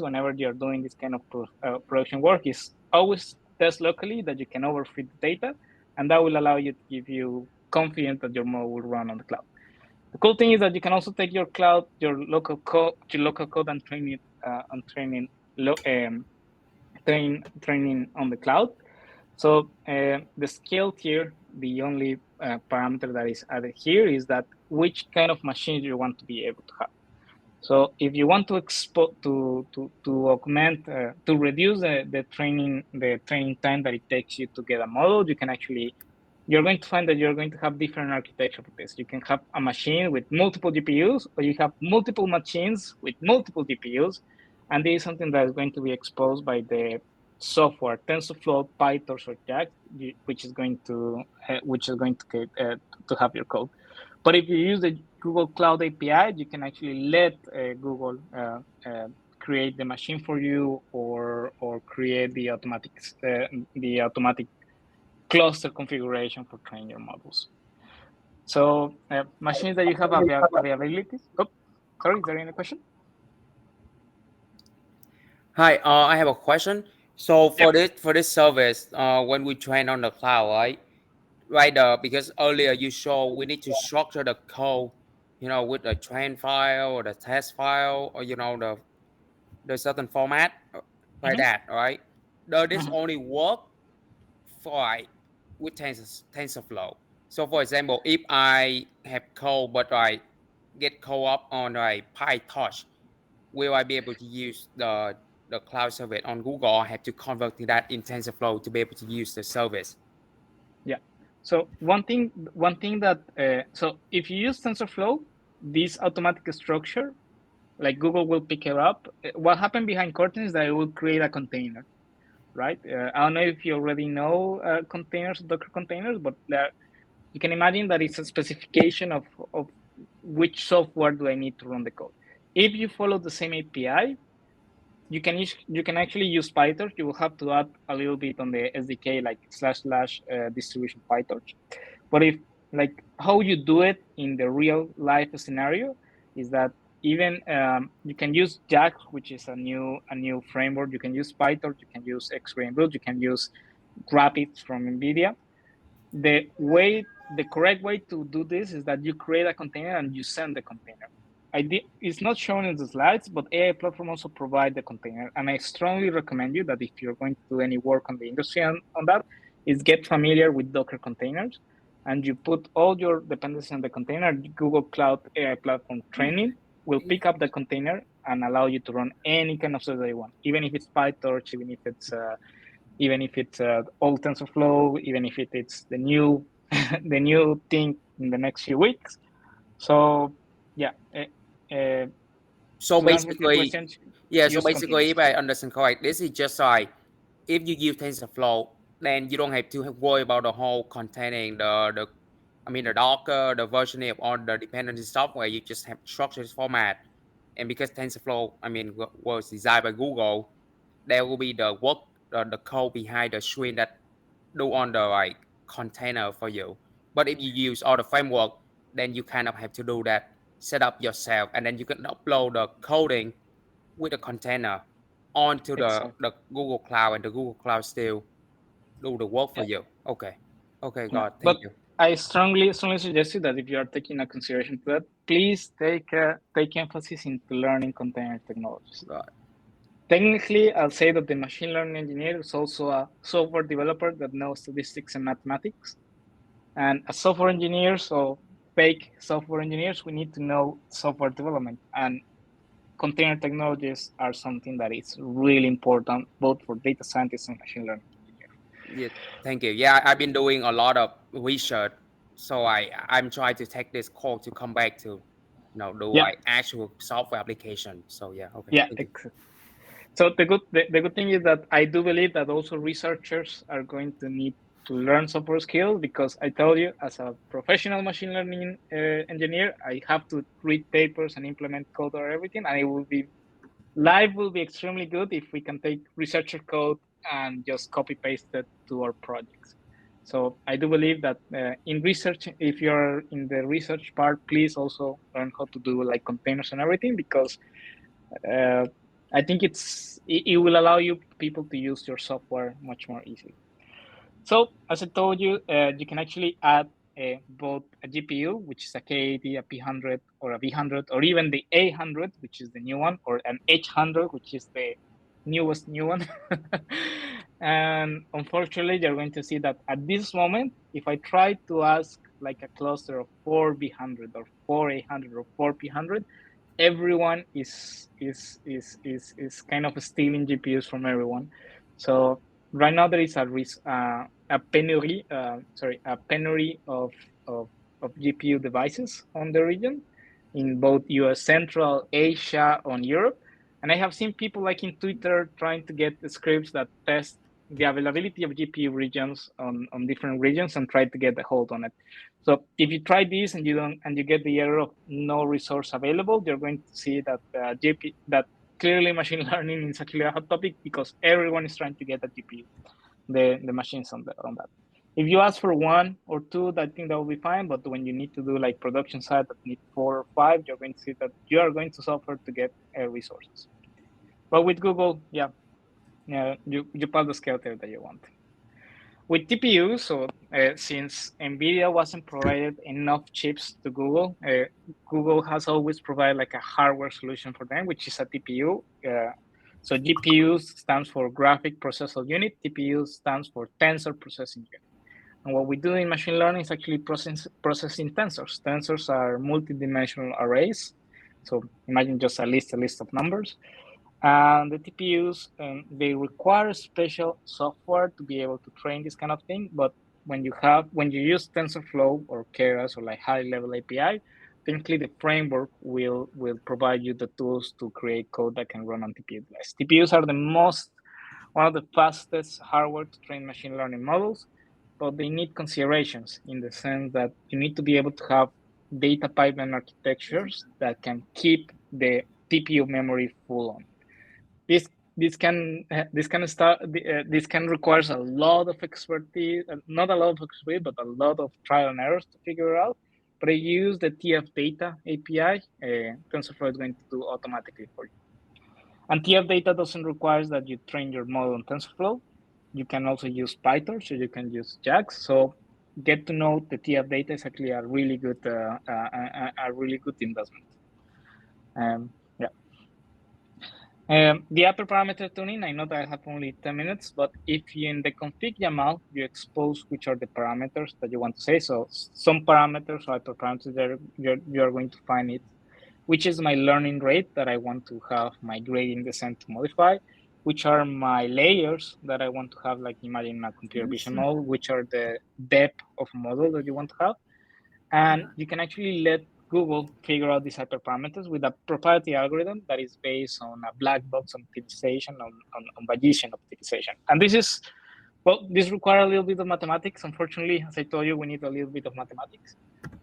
whenever you're doing this kind of production work, is always test locally that you can overfeed the data, and that will allow you to give you confidence that your model will run on the cloud. The cool thing is that you can also take your local code, and train it training on the cloud. So the scale here, the only parameter that is added here is that which kind of machine you want to be able to have. So if you want to augment to reduce the training time that it takes you to get a model, you can actually, you're going to find that you're going to have different architecture for this. You can have a machine with multiple GPUs, or you have multiple machines with multiple GPUs, and this is something that is going to be exposed by the software TensorFlow, PyTorch, or JAX, which is going to have your code. But if you use the Google Cloud API, you can actually let Google create the machine for you, or create the automatic cluster configuration for training your models. So machines that you have availability. Oh, sorry, is there any question? Hi, I have a question. So for this service, when we train on the cloud, right? Because earlier you showed we need to structure the code, with the train file or the test file, or the certain format, like that, right? Does this only work for with TensorFlow? So for example, if I have code but I get code up on PyTorch, will I be able to use the cloud service on Google, or have to convert that in TensorFlow to be able to use the service? Yeah. So one thing that so if you use TensorFlow, this automatic structure, like Google will pick it up. What happened behind curtains is that it will create a container, right? I don't know if you already know containers, Docker containers, but you can imagine that it's a specification of which software do I need to run the code. If you follow the same API, you can actually use PyTorch. You will have to add a little bit on the SDK, like / distribution PyTorch. But if, like, how you do it in the real life scenario is that even you can use JAX, which is a new framework. You can use PyTorch. You can use X-Ray Build. You can use Rapids from NVIDIA. The correct way to do this is that you create a container and you send the container. It's not shown in the slides, but AI platform also provide the container. And I strongly recommend you that if you're going to do any work on the industry on that, is get familiar with Docker containers, and you put all your dependencies on the container. Google Cloud AI platform training will pick up the container and allow you to run any kind of service that you want, even if it's PyTorch, even if it's old TensorFlow, even if it's the new the new thing in the next few weeks. So yeah. So To answer your basically, question, so basically, if I understand correct, this is just like, if you use TensorFlow, then you don't have to worry about the whole containing the I mean, the Docker, the versioning of all the dependency software, you just have structured format. And because TensorFlow, I mean, was designed by Google, there will be the work, the code behind the screen that do on the like container for you. But if you use all the framework, then you kind of have to do that, set up yourself, and then you can upload the coding with the container onto Exactly. the Google Cloud, and the Google Cloud still do the work for Yeah. you. Okay. Okay, Yeah. God, But thank you. I strongly suggest you that if you are taking a consideration to that, please take emphasis into learning container technologies. God. Technically, I'll say that the machine learning engineer is also a software developer that knows statistics and mathematics. And as software engineers or fake software engineers, we need to know software development. And container technologies are something that is really important both for data scientists and machine learning engineers. Yeah, thank you. Yeah, I've been doing a lot of research, so I'm trying to take this call to come back to, do Yeah, like actual software application. So yeah, okay, yeah. thank you. So the good thing is that I do believe that also researchers are going to need to learn software skills, because I tell you, as a professional machine learning engineer, I have to read papers and implement code or everything, and it will be life will be extremely good if we can take researcher code and just copy paste it to our projects. So I do believe that in research, if you're in the research part, please also learn how to do like containers and everything, because uh, I think it will allow you people to use your software much more easily. So as I told you, you can actually add both a GPU, which is a K80, a P100, or a V100, or even the A100, which is the new one, or an H100, which is the newest new one. And unfortunately, you're going to see that at this moment, if I try to ask like a cluster of 4 V100 or 4 A100 or 4 P100, everyone is kind of stealing GPUs from everyone. So right now there is a penury, a penury of GPU devices on the region in both US Central Asia and Europe. And I have seen people like in Twitter trying to get the scripts that test the availability of GPU regions on different regions and try to get a hold on it. So if you try this and you get the error of no resource available, you're going to see that that clearly machine learning is actually a hot topic, because everyone is trying to get a GPU, the machines on that. If you ask for one or two, I think that will be fine. But when you need to do like production side that need 4 or 5, you're going to see that you are going to suffer to get resources. But with Google, yeah, you pass the scale there that you want. With TPU, so since NVIDIA wasn't provided enough chips to Google, Google has always provided like a hardware solution for them, which is a TPU. So GPU stands for graphic processor unit, TPU stands for tensor processing unit. And what we do in machine learning is actually processing tensors. Tensors are multidimensional arrays. So imagine just a list of numbers. And the TPUs, they require special software to be able to train this kind of thing. But when you use TensorFlow or Keras or like high level API, technically the framework will provide you the tools to create code that can run on TPU devices. TPUs are one of the fastest hardware to train machine learning models, but they need considerations in the sense that you need to be able to have data pipeline architectures that can keep the TPU memory full on. This this can requires a lot of expertise, not a lot of expertise, but a lot of trial and errors to figure out. But I use the TF Data API, TensorFlow is going to do automatically for you. And TF Data doesn't require that you train your model on TensorFlow. You can also use Python, so you can use JAX. So get to know the TF Data is actually a really good investment. Yeah. The upper parameter tuning, I know that I have only 10 minutes, but if you in the config YAML, you expose which are the parameters that you want to say. So some parameters or hyperparameters there, you are going to find it, which is my learning rate that I want to have my gradient descent to modify, which are my layers that I want to have, like imagine a computer vision model, which are the depth of model that you want to have. And you can actually let Google figure out these hyperparameters with a proprietary algorithm that is based on a black box optimization, on Bayesian optimization. And this is Well, this requires a little bit of mathematics. Unfortunately, as I told you, we need a little bit of mathematics.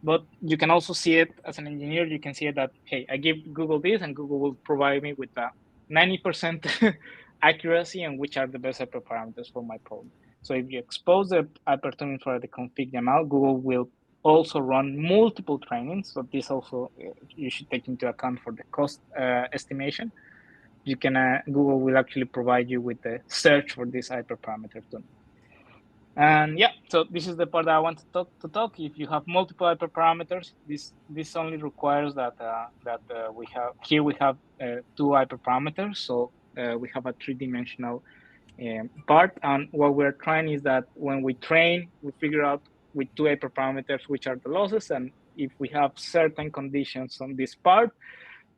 But you can also see it as an engineer. You can see it that, hey, I give Google this, and Google will provide me with a 90% accuracy and which are the best hyperparameters for my problem. So if you expose the hypertuning for the config YAML, Google will also run multiple trainings. So this also you should take into account for the cost estimation. You can Google will actually provide you with the search for this hyperparameter tuning. And yeah, so this is the part that I want to talk. If you have multiple hyperparameters, this only requires that we have two hyperparameters. So we have a three-dimensional part, and what we're trying is that when we train, we figure out with two hyperparameters which are the losses, and if we have certain conditions on this part,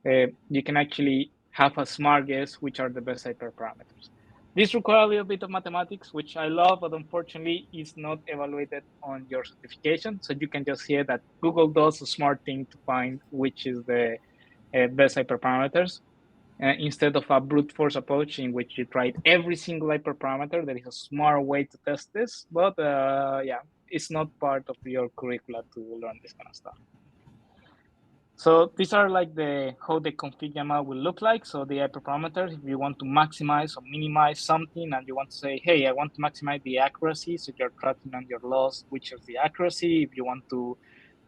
you can actually have a smart guess which are the best hyperparameters. This requires a little bit of mathematics, which I love, but unfortunately is not evaluated on your certification. So you can just hear that Google does a smart thing to find which is the best hyperparameters. Instead of a brute force approach in which you try every single hyperparameter, there is a smart way to test this. But yeah, it's not part of your curricula to learn this kind of stuff. So these are like how the config YAML will look like. So the hyperparameters, if you want to maximize or minimize something and you want to say, hey, I want to maximize the accuracy. So you're tracking on your loss, which is the accuracy. If you want to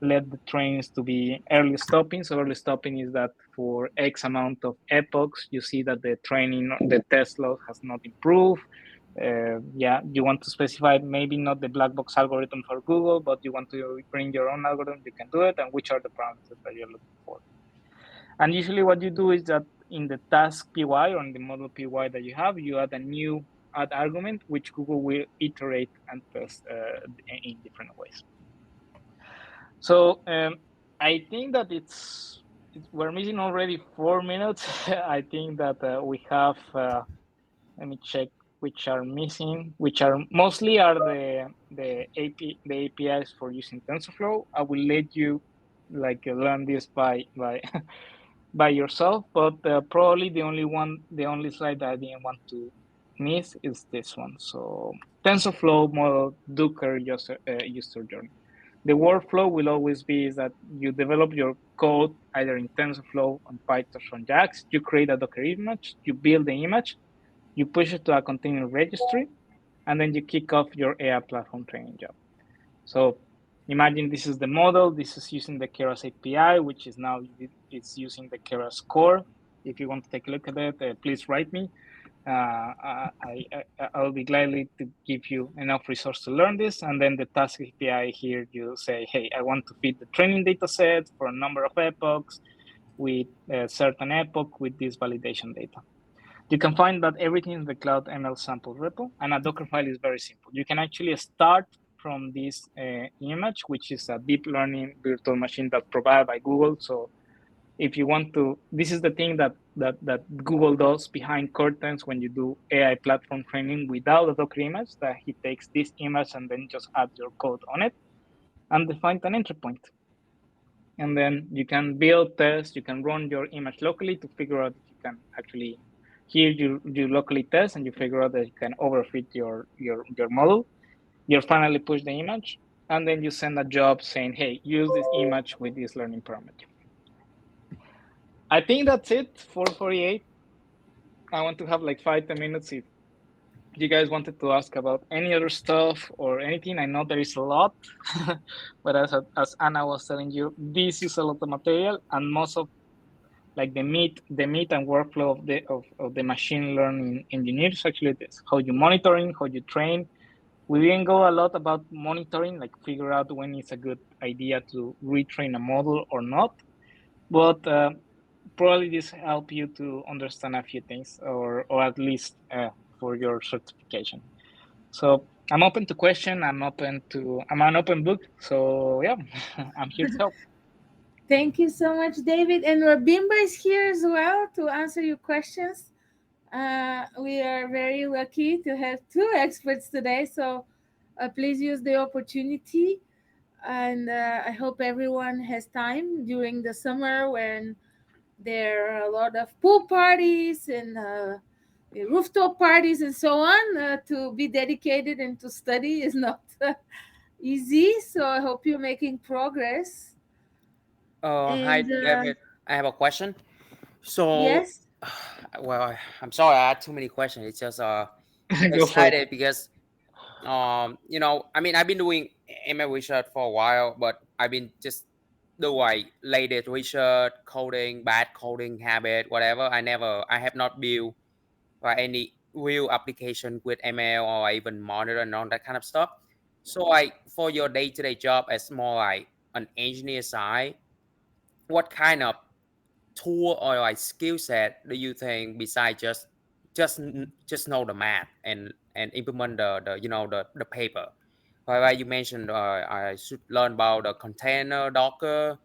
let the trains to be early stopping. So early stopping is that for X amount of epochs, you see that the training, the test loss has not improved. Yeah, you want to specify maybe not the black box algorithm for Google, but you want to bring your own algorithm, you can do it, and which are the parameters that you're looking for. And usually what you do is that in the task PY or in the model PY that you have, you add a new add argument, which Google will iterate and test in different ways. So I think that we're missing already 4 minutes. I think that we have, let me check which are missing, which are mostly are the APIs for using TensorFlow. I will let you like learn this by by yourself, but probably the only slide that I didn't want to miss is this one. So TensorFlow model Docker user journey. The workflow will always be is that you develop your code either in TensorFlow, on PyTorch, on JAX. You create a Docker image, you build the image, you push it to a container registry, and then you kick off your AI platform training job. So imagine this is the model. This is using the Keras API, which is now it's using the Keras Core. If you want to take a look at it, please write me. I'll be gladly to give you enough resource to learn this. And then the task API here, you say, hey, I want to feed the training data set for a number of epochs with a certain epoch with this validation data. You can find that everything in the Cloud ML sample repo, and a Docker file is very simple. You can actually start from this image, which is a deep learning virtual machine that's provided by Google. So if you want to, this is the thing that Google does behind curtains when you do AI platform training without a Docker image, that he takes this image and then just adds your code on it and defines an entry point. And then you can build tests, you can run your image locally to figure out if you can actually, here you locally test and you figure out that you can overfit your model. You finally push the image, and then you send a job saying, hey, use this image with this learning parameter. I think that's it, 4:48. I want to have like 5-10 minutes if you guys wanted to ask about any other stuff or anything. I know there is a lot, but as Anna was telling you, this is a lot of material, and most of like the meat and workflow of the machine learning engineers actually this, how you monitoring, how you train. We didn't go a lot about monitoring, like figure out when it's a good idea to retrain a model or not, but probably this help you to understand a few things, or at least for your certification. So I'm open to question. I'm an open book. So yeah, I'm here to help. Thank you so much, David. And Rabimba is here as well to answer your questions. We are very lucky to have two experts today. So please use the opportunity. And I hope everyone has time during the summer when there are a lot of pool parties and rooftop parties and so on, to be dedicated and to study is not easy. So I hope you're making progress. Hi, And David. I have a question. So, yes, well, I'm sorry, I had too many questions. It's just I'm Go for it. excited because I mean, I've been doing ML research for a while, but I've been just doing latest research, coding, bad coding habit, whatever. I have not built any real application with ML or even monitor and all that kind of stuff. So, like for your day-to-day job as more like an engineer side, what kind of tool or like skill set do you think besides just know the math and implement the paper? Like you mentioned, I should learn about the container, Docker,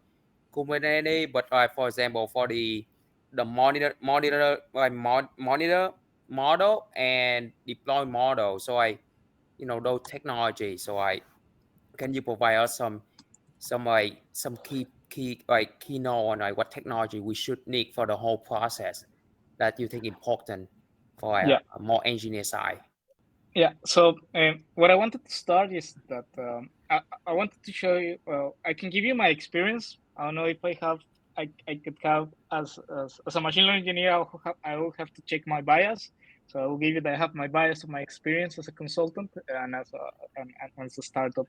Kubernetes. But for example, for the monitor model and deploy model, so those technology. So can you provide us some key know on like what technology we should need for the whole process that you think important for Yeah. a more engineer side? Yeah. So what I wanted to start is that I wanted to show you. I can give you my experience. I don't know if I could have as a machine learning engineer. I will have to check my bias. So I will give you that I have my bias of my experience as a consultant and as a startup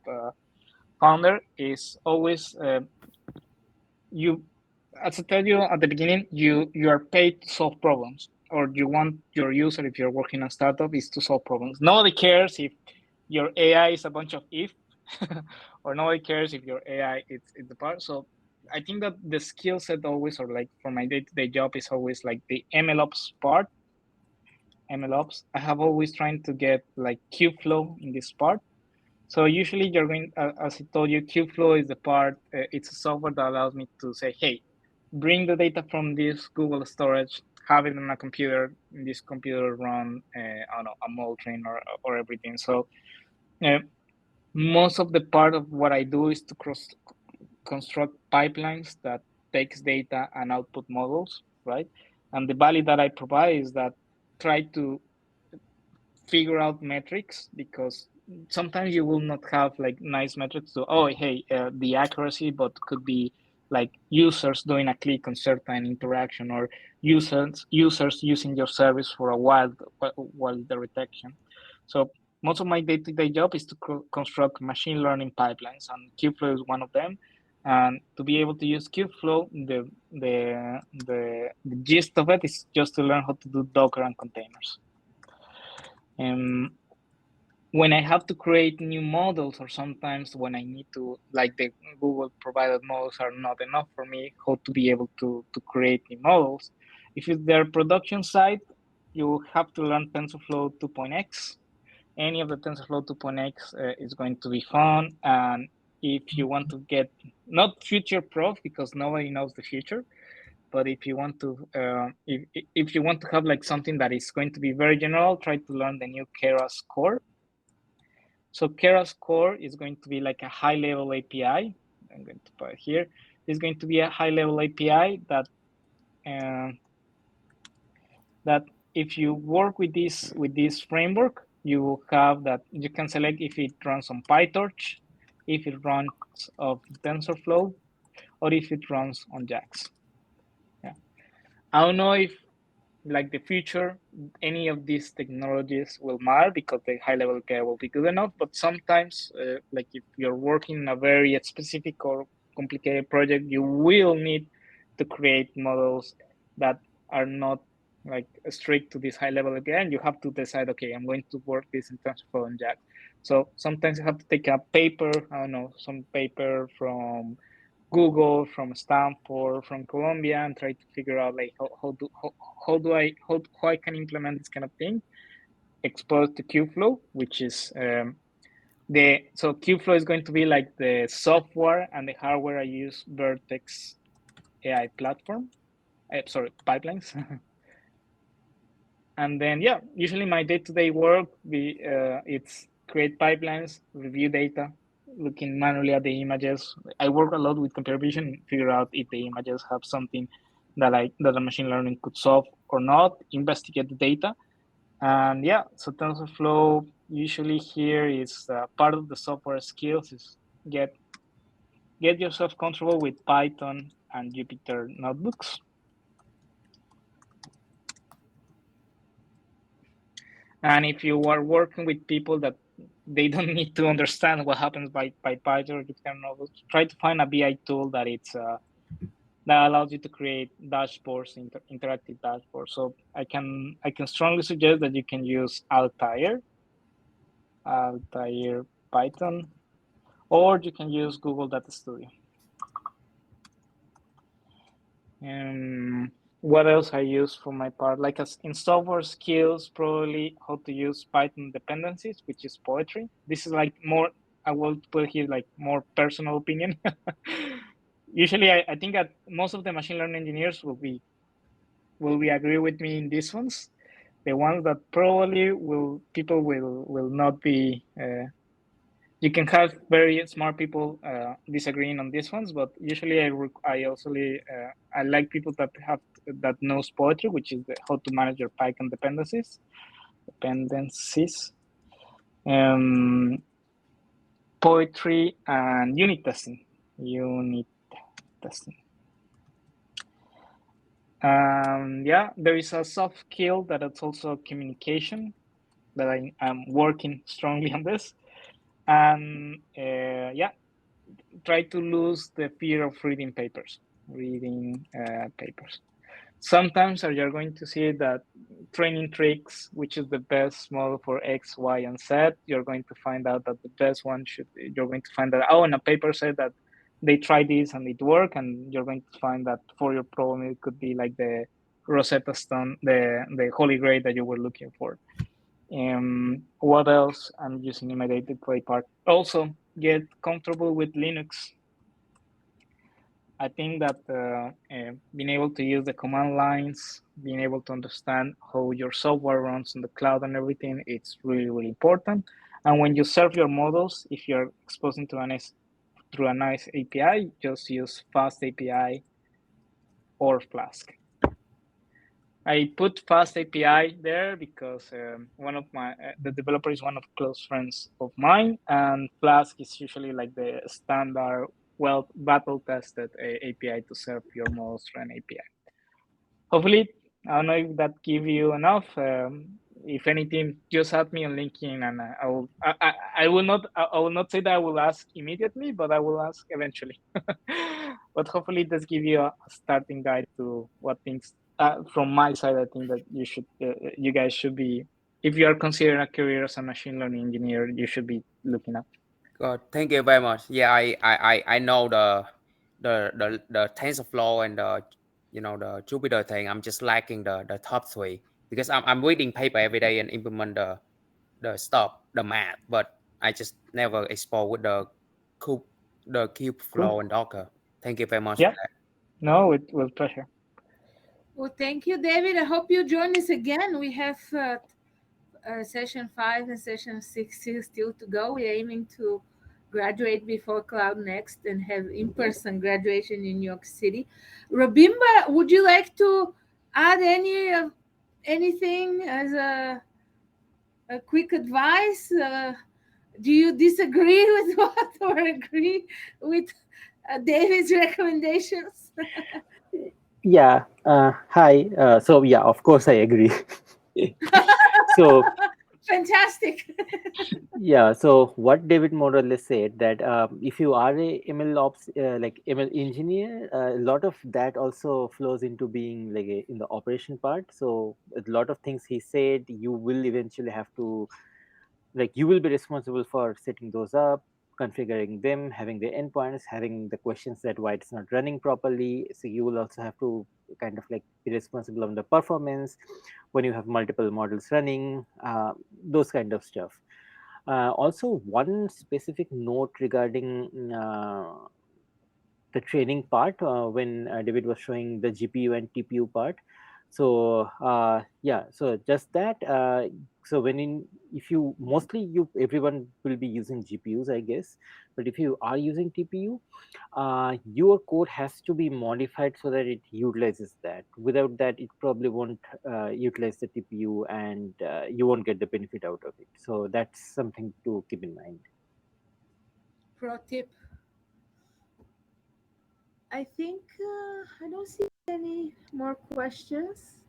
founder is always you. As I told you at the beginning, you are paid to solve problems, or you want your user, if you're working on a startup, is to solve problems. Nobody cares if your AI is a bunch of if, or nobody cares if your AI it's the part. So I think that the skill set always, or like for my day-to-day job, is always like the MLOps part. MLOps. I have always trying to get like Qflow in this part. So usually you're going, as I told you, Qflow is the part. It's a software that allows me to say, hey, bring the data from this Google storage, have it on a computer. This computer run, I don't know, a model train or everything. So uh, most of the part of what I do is to construct pipelines that takes data and output models, right? And the value that I provide is that try to figure out metrics, because sometimes you will not have like nice metrics to, oh hey, the accuracy, but could be like users doing a click on certain interaction, or users using your service for a while the detection. So most of my day-to-day job is to construct machine learning pipelines, and Qflow is one of them. And to be able to use Qflow, the gist of it is just to learn how to do Docker and containers. When I have to create new models, or sometimes when I need to, like the Google provided models are not enough for me, how to be able to create new models. If it's their production side, you have to learn TensorFlow 2.x. Any of the TensorFlow 2.x is going to be fun. And if you want to get, not future proof, because nobody knows the future, but if you want to if you want to have like something that is going to be very general, try to learn the new Keras Core. So Keras Core is going to be like a high-level API. I'm going to put it here. It's going to be a high-level API that if you work with this framework, you will have that you can select if it runs on PyTorch, if it runs of TensorFlow, or if it runs on JAX. Yeah, I don't know if like the future, any of these technologies will matter, because the high level care will be good enough. But sometimes, like if you're working in a very specific or complicated project, you will need to create models that are not like strict to this high level again. You have to decide, okay, I'm going to work this in TensorFlow and JAX. So sometimes you have to take a paper, I don't know, some paper from Google, from Stanford, from Colombia, and try to figure out like how I can implement this kind of thing. Expose to Qflow, which is so Qflow is going to be like the software and the hardware I use Vertex AI platform. Sorry, pipelines. And then yeah, usually my day-to-day work it's create pipelines, review data, looking manually at the images. I work a lot with computer vision, figure out if the images have something that the machine learning could solve or not, investigate the data, And yeah, so TensorFlow usually here is part of the software skills is get yourself comfortable with Python and Jupyter notebooks. And if you are working with people that they don't need to understand what happens by Python or Jupyter notebooks, try to find a BI tool that it's that allows you to create dashboards, interactive dashboards. So I can strongly suggest that you can use Altair Python, or you can use Google Data Studio. What else I use for my part? Like in software skills, probably how to use Python dependencies, which is poetry. This is like more, I will put here like more personal opinion. Usually I think that most of the machine learning engineers will be agree with me in these ones. The ones that probably people will not be you can have very smart people disagreeing on these ones, but usually I also I like people that knows poetry, which is how to manage your Python dependencies. Poetry and unit testing. Yeah, there is a soft skill that it's also communication that I'm working strongly on this, and yeah, try to lose the fear of reading papers. Sometimes you're going to see that training tricks, which is the best model for X, Y, and Z, you're going to find out that the best one you're going to find that, oh, and a paper said that they tried this and it worked, and you're going to find that for your problem, it could be like the Rosetta Stone, the Holy Grail that you were looking for. What else I'm using in my day-to-day part? Also, get comfortable with Linux. I think that being able to use the command lines, being able to understand how your software runs in the cloud and everything, it's really, really important. And when you serve your models, if you're exposing through a nice API, just use Fast API or Flask. I put Fast API there because one of the developer is one of close friends of mine, and Flask is usually like the standard, well, battle tested API to serve your models through an API. Hopefully, I don't know if that give you enough. If anything, just add me on LinkedIn, and I will not say that I will ask immediately, but I will ask eventually. But hopefully, this give you a starting guide to what things. From my side, I think that you guys should be, if you are considering a career as a machine learning engineer, you should be looking up. God, thank you very much. Yeah, I know the TensorFlow and the the Jupyter thing. I'm just lacking the top three because I'm reading paper every day and implement the stuff, the math, but I just never explore with the Cool. Qflow and Docker. Thank you very much Yeah. for that. No, with pleasure. Well, thank you, David. I hope you join us again. We have session 5 and session 6 still to go. We're aiming to graduate before Cloud Next and have in-person graduation in New York City. Rabimba, would you like to add anything as a quick advice? Do you disagree with what or agree with David's recommendations? Yeah. Hi. So yeah, of course I agree. So Fantastic. yeah. So what David more or less said that if you are a ML ops like ML engineer, a lot of that also flows into being like in the operation part. So a lot of things he said, you will eventually have to like you will be responsible for setting those up, configuring them, having the endpoints, having the questions that why it's not running properly. So you will also have to kind of like be responsible on the performance when you have multiple models running, those kind of stuff. Also, one specific note regarding the training part when David was showing the GPU and TPU part. So yeah, so just that. So if you mostly everyone will be using GPUs, I guess. But if you are using TPU, your code has to be modified so that it utilizes that. Without that, it probably won't utilize the TPU, and you won't get the benefit out of it. So that's something to keep in mind. Pro tip. I think I don't see any more questions.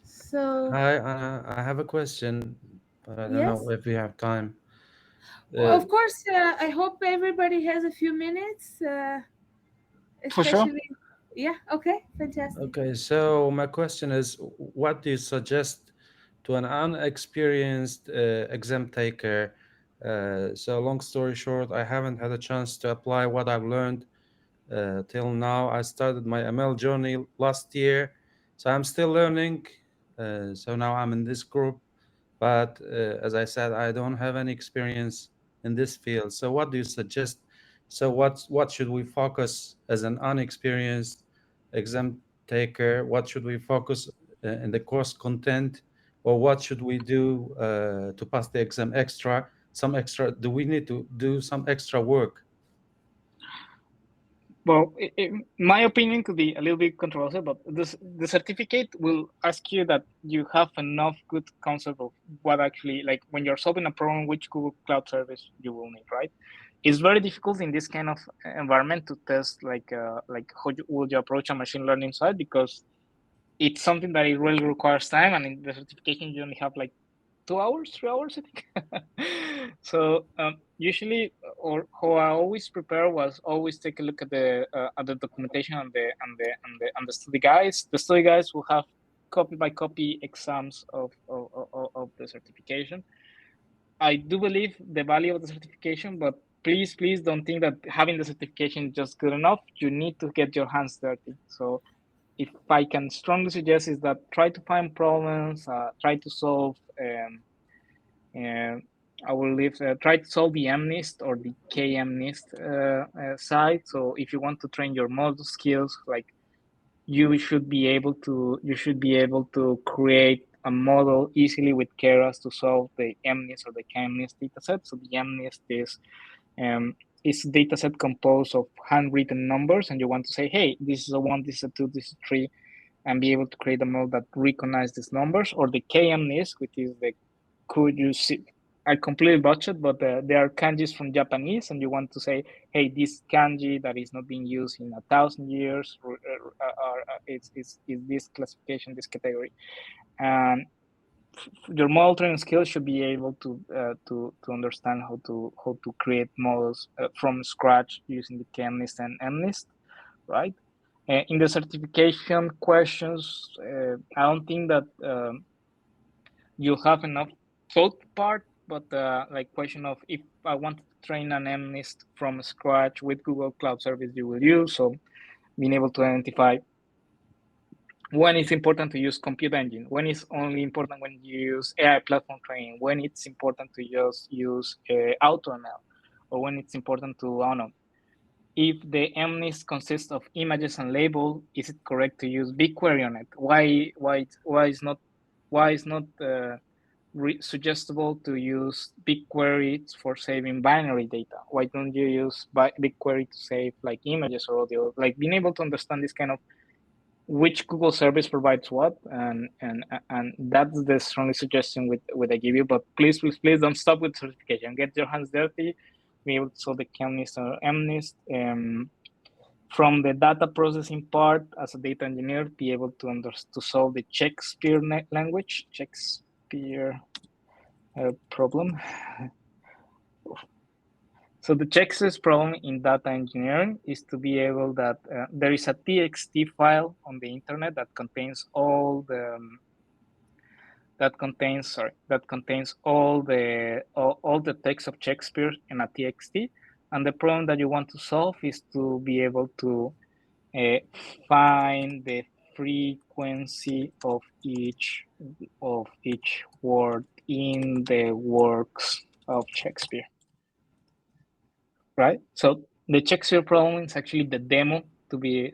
So I have a question, but I don't know yes, if we have time. of course. I hope everybody has a few minutes, For sure. especially. Yeah. Okay. Fantastic. Okay, so my question is, what do you suggest to an unexperienced exam taker? So long story short, I haven't had a chance to apply what I've learned till now. I started my ML journey last year, so I'm still learning. So now I'm in this group, but as I said, I don't have any experience in this field. So what do you suggest? So what should we focus as an unexperienced exam taker? What should we focus in the course content, or what should we do to pass the exam? Some extra? Do we need to do some extra work? Well, my opinion could be a little bit controversial, but the certificate will ask you that you have enough good concept of what actually, like when you're solving a problem, which Google Cloud service you will need, right? It's very difficult in this kind of environment to test like how would you approach a machine learning side, because it's something that it really requires time, and in the certification you only have like 2 hours, 3 hours, I think. So usually, or how I always prepare was always take a look at the documentation and the study guides. The study guides will have copy by copy exams of the certification. I do believe the value of the certification, but please don't think that having the certification is just good enough. You need to get your hands dirty. So if I can strongly suggest is that try to find problems, try to solve. And I will leave try to solve the MNIST or the KMNIST side. So if you want to train your model skills, like you should be able to create a model easily with Keras to solve the MNIST or the KMNIST dataset. So the MNIST is a dataset composed of handwritten numbers, and you want to say, hey, this is a 1, this is a 2, this is a 3, and be able to create a model that recognize these numbers. Or the KMNIST, which is the could you see, I completely butchered, but they are kanjis from Japanese, and you want to say, hey, this kanji that is not being used in 1,000 years, is this classification, this category. And your model training skills should be able to understand how to create models from scratch using the KMNIST and MNIST, right? In the certification questions, I don't think that you have enough thought part, but like question of if I want to train an MNIST from scratch with Google Cloud Service you will use. So being able to identify when it's important to use compute engine, when it's only important when you use AI platform training, when it's important to just use AutoML, or when it's important to, I don't know, if the MNIST consists of images and label, is it correct to use BigQuery on it? Why is not suggestible to use BigQuery for saving binary data? Why don't you use BigQuery to save like images or audio? Like being able to understand this kind of which Google service provides what, and that's the strongest suggestion with I give you. But please don't stop with certification. Get your hands dirty, be able to solve the CAMNIST or MNIST. From the data processing part, as a data engineer, be able to solve the Shakespeare language, Shakespeare problem. So the Shakespeare problem in data engineering is to be able that there is a TXT file on the internet that contains all the that contains all the text of Shakespeare in a TXT, and the problem that you want to solve is to be able to find the frequency of each word in the works of Shakespeare, right? So the Shakespeare problem is actually the demo to be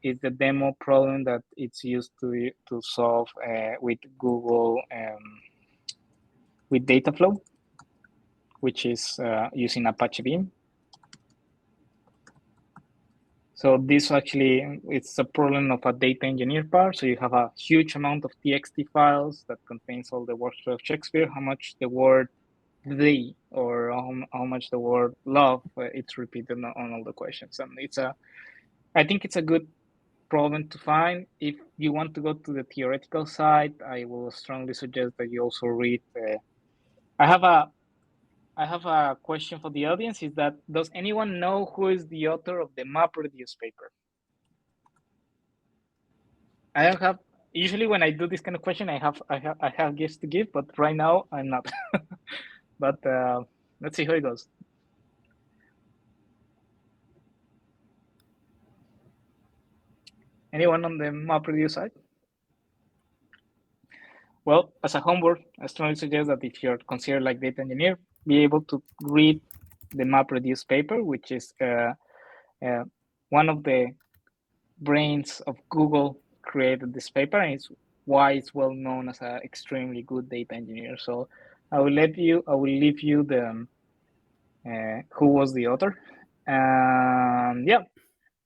is the demo problem that it's used to solve with Google with Dataflow, which is using Apache Beam. So this actually, it's a problem of a data engineer part. So you have a huge amount of TXT files that contains all the words of Shakespeare, how much the word "they" or how much the word "love" it's repeated on all the questions. And I think it's a good problem to find. If you want to go to the theoretical side, I will strongly suggest that you also read. I have a question for the audience. Is that, does anyone know who is the author of the MapReduce paper? I don't have. Usually, when I do this kind of question, I have gifts to give, but right now I'm not. But let's see how it goes. Anyone on the MapReduce side? Well, as a homework, I strongly suggest that if you're considered like data engineer, be able to read the MapReduce paper, which is one of the brains of Google created this paper, and it's why it's well known as an extremely good data engineer. So I will leave you the who was the author. Yeah,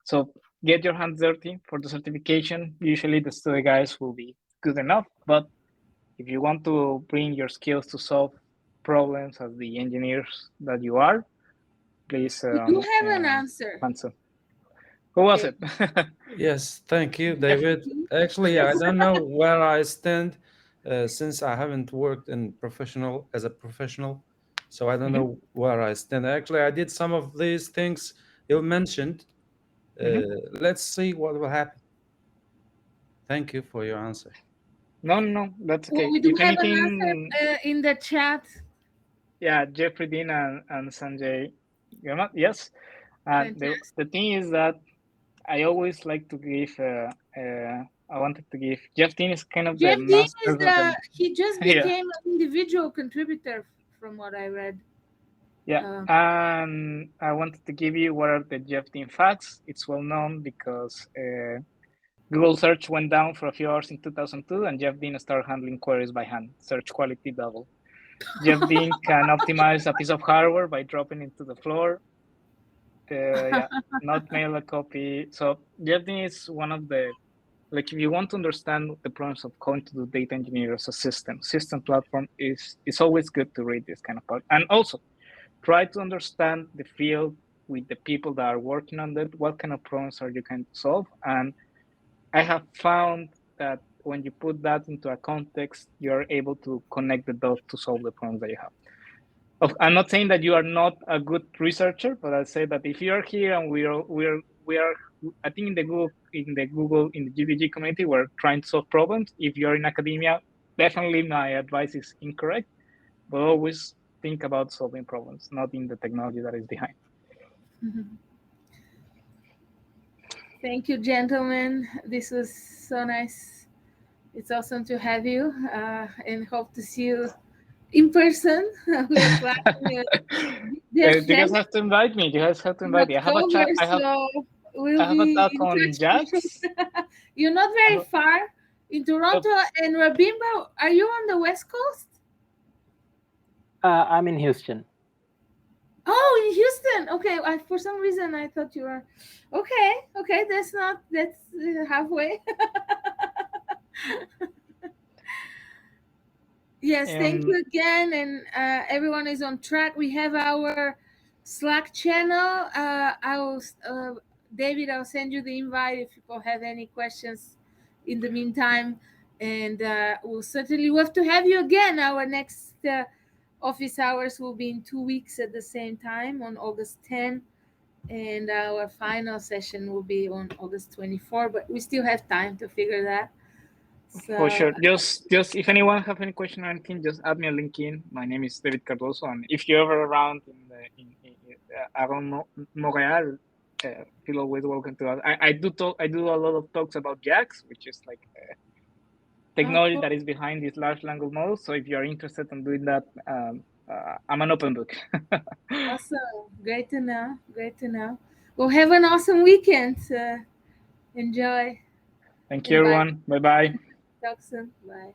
so get your hands dirty for the certification. Usually the study guys will be good enough, but if you want to bring your skills to solve problems as the engineers that you are, please We do have an answer. Who was it? Yes, thank you, David. Actually, I don't know where I stand since I haven't worked as a professional, so I don't know where I stand. Actually, I did some of these things you mentioned. Let's see what will happen. Thank you for your answer. No, that's okay. We do If have anything, an answer in the chat. Yeah, Jeffrey Dean and Sanjay Gamat, yes. And the thing is that I always like to give. I wanted to give. Jeff Dean is kind of Jeff the Dean master is of the. he just became an individual contributor, from what I read. Yeah, and I wanted to give you what are the Jeff Dean facts. It's well known because Google search went down for a few hours in 2002, and Jeff Dean started handling queries by hand. Search quality double. Jeff Dean can optimize a piece of hardware by dropping it to the floor. Yeah, not mail a copy. So Jeff Dean is one of the, like, if you want to understand the problems of going to do data engineer as a system platform, it's always good to read this kind of part. And also try to understand the field with the people that are working on it. What kind of problems are you going to solve? And I have found that when you put that into a context, you're able to connect the dots to solve the problems that you have. I'm not saying that you are not a good researcher, but I say that if you are here and we are, I think in the GDG community, we're trying to solve problems. If you're in academia, definitely my advice is incorrect, but always think about solving problems, not in the technology that is behind. Thank you, gentlemen. This was so nice. It's awesome to have you, and hope to see you in person. We are planning you guys have to invite me. I have a chat. I have a talk on JAX. You're not very far in Toronto. And Rabimba, are you on the West Coast? I'm in Houston. Oh, in Houston. Okay. For some reason, I thought you were. Okay. That's halfway. Yes, thank you again, and everyone is on track. We have our Slack channel. David, I'll send you the invite if people have any questions in the meantime, and we'll certainly love to have you again. Our next office hours will be in 2 weeks at the same time on August 10, and our final session will be on August 24. But we still have time to figure that. So, for sure. Just if anyone have any question or anything, just add me a LinkedIn. My name is David Cardoso, and if you're ever around in around Montreal, feel always welcome to us. I do a lot of talks about JAX, which is like technology that is behind these large language models. So if you're interested in doing that, I'm an open book. Awesome. Great to know. Well, have an awesome weekend. Enjoy. Thank you, And bye. everyone. Bye bye. Talk soon. Bye.